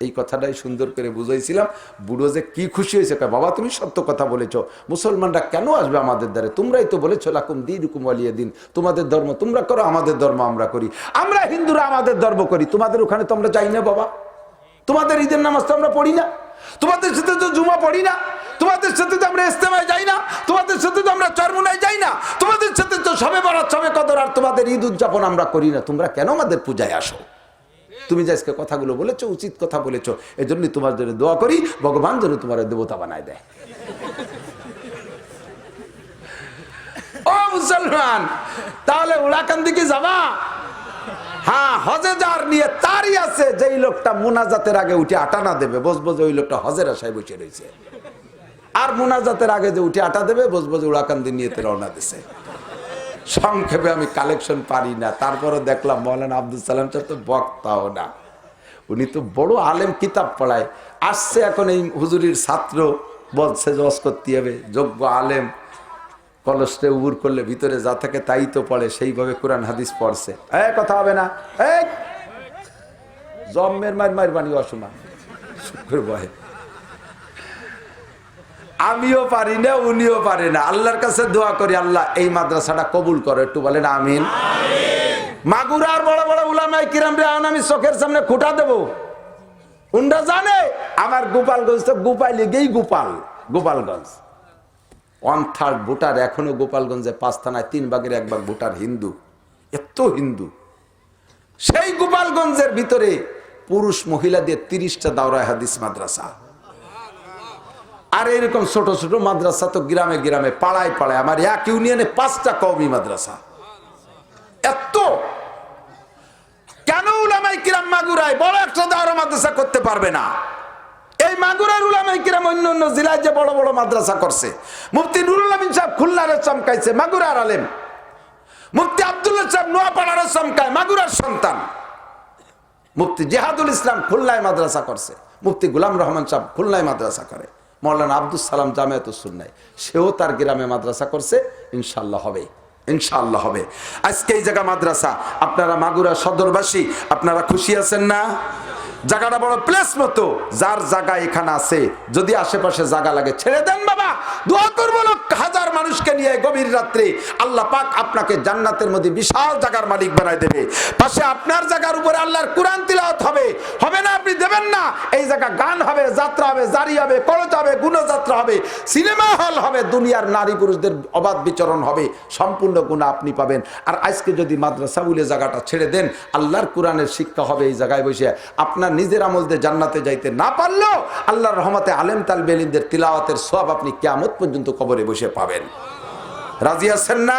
এই কথাটাই সুন্দর করে বুঝাইছিলাম। বুড়ো যে কি খুশি হয়েছে, বাবা তুমি সত্য কথা বলেছো, মুসলমানরা কেন আসবে আমাদের দ্বারে? তোমরাই তো বলেছো লাকুম দীনুকুম ওয়ালিয়া দিন, তোমাদের ধর্ম তোমরা করো, আমাদের ধর্ম আমরা করি। আমরা হিন্দুরা আমাদের ধর্ম করি, তোমাদের ওখানে তো আমরা যাই না বাবা। তোমাদের ঈদের নামাজ তো আমরা পড়ি না, তোমাদের সাথে তো জুমা পড়ি না, তোমাদের সাথে তো আমরা ইস্তেমায় যাই না, তোমাদের সাথে তো আমরা চরমুনায় যাই না, তোমাদের সাথে তো সবে বরাত সবে কদর আর তোমাদের ঈদ উদযাপন আমরা করি না। তোমরা কেন আমাদের পূজায় আসো? তুমি যে আজকে কথাগুলো বলেছো, উচিত কথা বলেছো, এই জন্যই তোমার জন্য দোয়া করি, ভগবান যেন তোমার দেবতা বানায় দেয়। ও মুসলমান, তাহলে ওড়াকান্দি কি যাবা? হ্যাঁ, হজে যার নিয়ে তারই আছে, যেই লোকটা মুনাজাতের আগে উঠে আটা না দেবে, বসবো যে ওই লোকটা হজের আশায় বসে রয়েছে। আর মুনাজাতের আগে যে উঠে আটা দেবে, বসবো যে ওড়াকান্দি নিয়ে রওনা দিছে। সংক্ষেপে আমি কালেকশন পারি না, তারপরে দেখলাম মৌলানা আব্দুল সালাম সাহেব তো বক্তাও না, উনি তো বড় আলেম, কিতাব পড়ায়। আসছে এখন এই হুজুরির ছাত্র, বলছে জজ করতে হবে, যোগ্য আলেম, কলসে উবুর করলে ভিতরে যা থাকে তাই তো পড়ে, সেইভাবে কোরআন হাদিস পড়ছে। কথা হবে না, জম্মের মার বানি অসমান শুক্র ভয়ে। আমিও পারি না, উনিও পারে না। আল্লাহর কাছে দোয়া করি, আল্লাহ এই মাদ্রাসাটা কবুল করো, একটু বলেন আমিন। মাগুরার বড় বড় উলামায়ে কিরাম রে আমি চোখের সামনে খুঁটা দেবো, উন্ডা জানে আমার গোপালগঞ্জ তো গোপাইলে গেই গোপালগঞ্জ 1/3 ভোটার এখনো গোপালগঞ্জে 5 থানায় 3 ভাগের 1 ভাগ ভোটার হিন্দু, এত হিন্দু। সেই গোপালগঞ্জের ভিতরে পুরুষ মহিলা দিয়ে 30টা দাওরায়ে হাদিস মাদ্রাসা, আর এরকম ছোট ছোট মাদ্রাসা তো গ্রামে গ্রামে, পাড়ায় পাড়ায়, আমার এক ইউনিয়নে 5টা কওমি মাদ্রাসা। এত কেন উলামায়ে কিরাম মাগুরায় বড় একটা দাওরা মাদ্রাসা করতে পারবে না? এই মাগুরার উলামায়ে কিরাম অন্য অন্য জেলায় যে বড় বড় মাদ্রাসা করছে, মুফতি নুরুল আমিন সাহেব খুলনার চমকাইছে, মাগুরার আলেম। মুফতি আব্দুল্লাহ সাহেব নোয়াপাড়ার চমকায়, মাগুরার সন্তান। মুফতি জিহাদুল ইসলাম খুলনায় মাদ্রাসা করছে, মুফতি গোলাম রহমান সাহেব খুলনায় মাদ্রাসা করে, মৌলানা আব্দুল সালাম জামিয়াতুস সুন্নাহ সেও তার গ্রামে মাদ্রাসা করছে। ইনশাআল্লাহ হবে, ইনশাআল্লাহ হবে। আজকে এই জায়গা মাদ্রাসা, আপনারা মাগুরা সদরবাসী, আপনারা খুশি আছেন না? জায়গাটা বড় প্লেস মতো, যার জায়গা এখানে আছে, যদি আশেপাশে জায়গা লাগে ছেড়ে দেন বাবা, দোয়া করবো হাজার মানুষকে নিয়ে গভীর রাত্রে আল্লাহ পাক আপনাকে জান্নাতের মধ্যে বিশাল জায়গার মালিক বানায় দেবে। পাশে আপনার জায়গার উপরে আল্লাহর কুরআন তিলাওয়াত হবে, হবে না আপনি দেবেন না? এই জায়গা গান হবে, যাত্রা হবে, জারি হবে, করজ হবে, গুণযাত্রা হবে, সিনেমা হল হবে, দুনিয়ার নারী পুরুষদের অবাধ বিচরণ হবে, সম্পূর্ণ গুণ আপনি পাবেন। আর আজকে যদি মাদ্রাসা বলে জায়গাটা ছেড়ে দেন, আল্লাহর কুরআনের শিক্ষা হবে এই জায়গায় বসে, আপনার নিজের আমল দিয়ে জান্নাতে যাইতে না পারলেও আল্লাহর রহমতে আলেম তালবে ইলমদের তিলাওয়াতের সওয়াব আপনি কিয়ামত পর্যন্ত কবরে বসে পাবেন। রাজি আছেন না?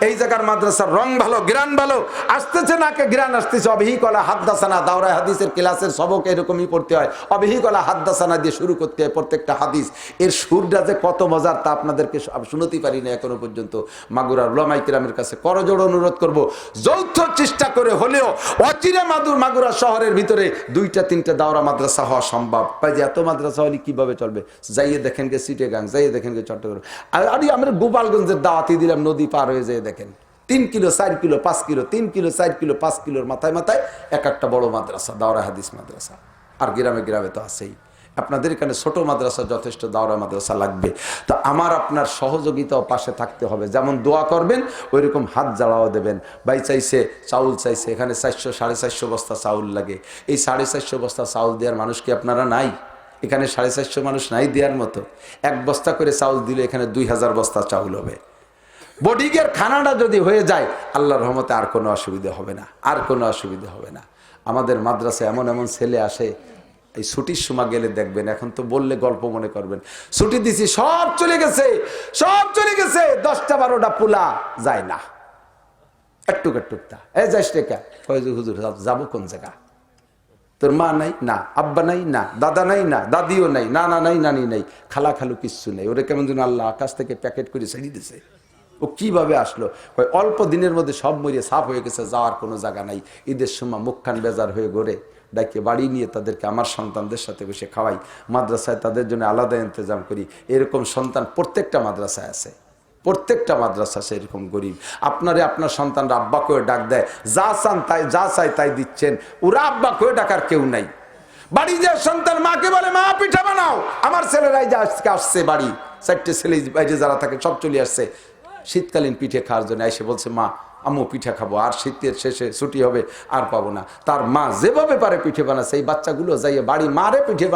এই জায়গার মাদ্রাসার রং ভালো, গ্রান ভালো, আসতেছে নাকে গ্রান আসতেছে। অবিহি কলা হাদ্দাসানা, দাওরায়ে হাদিসের ক্লাসের সবক এরকমই পড়তে হয়। অবিহি কলা হাদ্দাসানা দিয়ে শুরু করতে হয় প্রত্যেকটা হাদিস। এর সুরটা যে কত মজার তা আপনাদেরকে শুনতে পারি না এখনো পর্যন্ত। মাগুরার উলামায়ে কিরামের কাছে করজোড় অনুরোধ করব, যৌথ চেষ্টা করে হলেও অচিরে মাগুরা শহরের ভিতরে 2-3টা দাওরা মাদ্রাসা হওয়া সম্ভব। ভাই যে এত মাদ্রাসা হলে কিভাবে চলবে? যাইয়ে দেখেন গে চিটাগাং, যাইয়ে দেখেন গে চট্টগ্রাম। আর আমরা গোপালগঞ্জের দাওয়াতি দিলাম, নদী পার হয়ে যেয়ে দেখেন 3 kilo 4 kilo 5 kilo, 3 kilo 4 kilo 5 কিলোর মাথায় মাথায় এক একটা বড় মাদ্রাসা, দাওরা হাদিস মাদ্রাসা। আর গ্রামে গ্রামে তো আছেই। আপনাদের এখানে ছোট মাদ্রাসা যথেষ্ট, দাওরা মাদ্রাসা লাগবে। তো আমার আপনার সহযোগিতাও পাশে থাকতে হবে। যেমন দোয়া করবেন ওইরকম হাত জ্বালাও দেবেন। ভাই চাইছে চাউল, চাইছে এখানে 400-450 বস্তা চাউল লাগে। এই 450 বস্তা চাউল দেওয়ার মানুষ কি আপনারা নাই? এখানে 450 মানুষ নাই দেওয়ার মতো? 1 বস্তা করে চাউল দিলে এখানে 2000 বস্তা চাউল হবে। বডিগের খানাটা যদি হয়ে যায় আল্লাহর রহমতে আর কোনো অসুবিধা হবে না, আর কোনো অসুবিধা হবে না। আমাদের মাদ্রাসায় এমন এমন ছেলে আসে, এই ছুটির সময় গেলে দেখবেন, এখন তো বললে গল্প মনে করবেন, ছুটি দিছি সব চলে গেছে, সব চলে গেছে, 10টা-12টা পোলা যায় না, একটুক একটুকটা। এ যাইস রেখা, হুজুর যাবো কোন জায়গা? তোর মা নাই? না। আব্বা নাই? না। দাদা নাই? না। দাদিও নাই। নানা নাই, নানি নাই, খালা খালু কিচ্ছু নেই। ওরা কেমন যেন আল্লাহ আকাশ থেকে প্যাকেট করে ছেড়ে দিছে। ও কিভাবে আসলো? অল্প দিনের মধ্যে সব মরিয়ে সাফ হয়ে গেছে, যাওয়ার কোনো জায়গা নাই। ঈদের সময় মুখখান বেজার হয়ে ঘরে ডাকে বাড়ি নিয়ে তাদেরকে আমার সন্তানদের সাথে বসে খাওয়াই, মাদ্রাসায় তাদের জন্য আলাদা ইন্তজাম করি। এরকম সন্তান প্রত্যেকটা মাদ্রাসায় আছে, প্রত্যেকটা মাদ্রাসা সেরকম গরিব। আপনারে আপনার সন্তানরা আব্বা করে ডাক দেয়, যা চান তাই, যা চাই তাই দিচ্ছেন। ওরা আব্বা করে ডাকার কেউ নাই। বাড়ি যে সন্তান মাকে বলে মা পিঠা বানাও, আমার ছেলেরাই যে আজকে আসছে বাড়ি, 4টে ছেলে বাইরে যারা থাকে সব চলে আসছে শীতকালীন পিঠে খাওয়ার জন্য। এসে বলছে মা আম্মু পিঠা খাবো, আর শীতের শেষে ছুটি হবে আর পাবো না। তার মা যেভাবে পারে পিঠে বানাচ্ছে, এই বাচ্চাগুলো যাইয়ে বাড়ি মারে পিঠে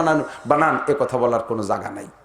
বানান এ কথা বলার কোনো জায়গা নাই।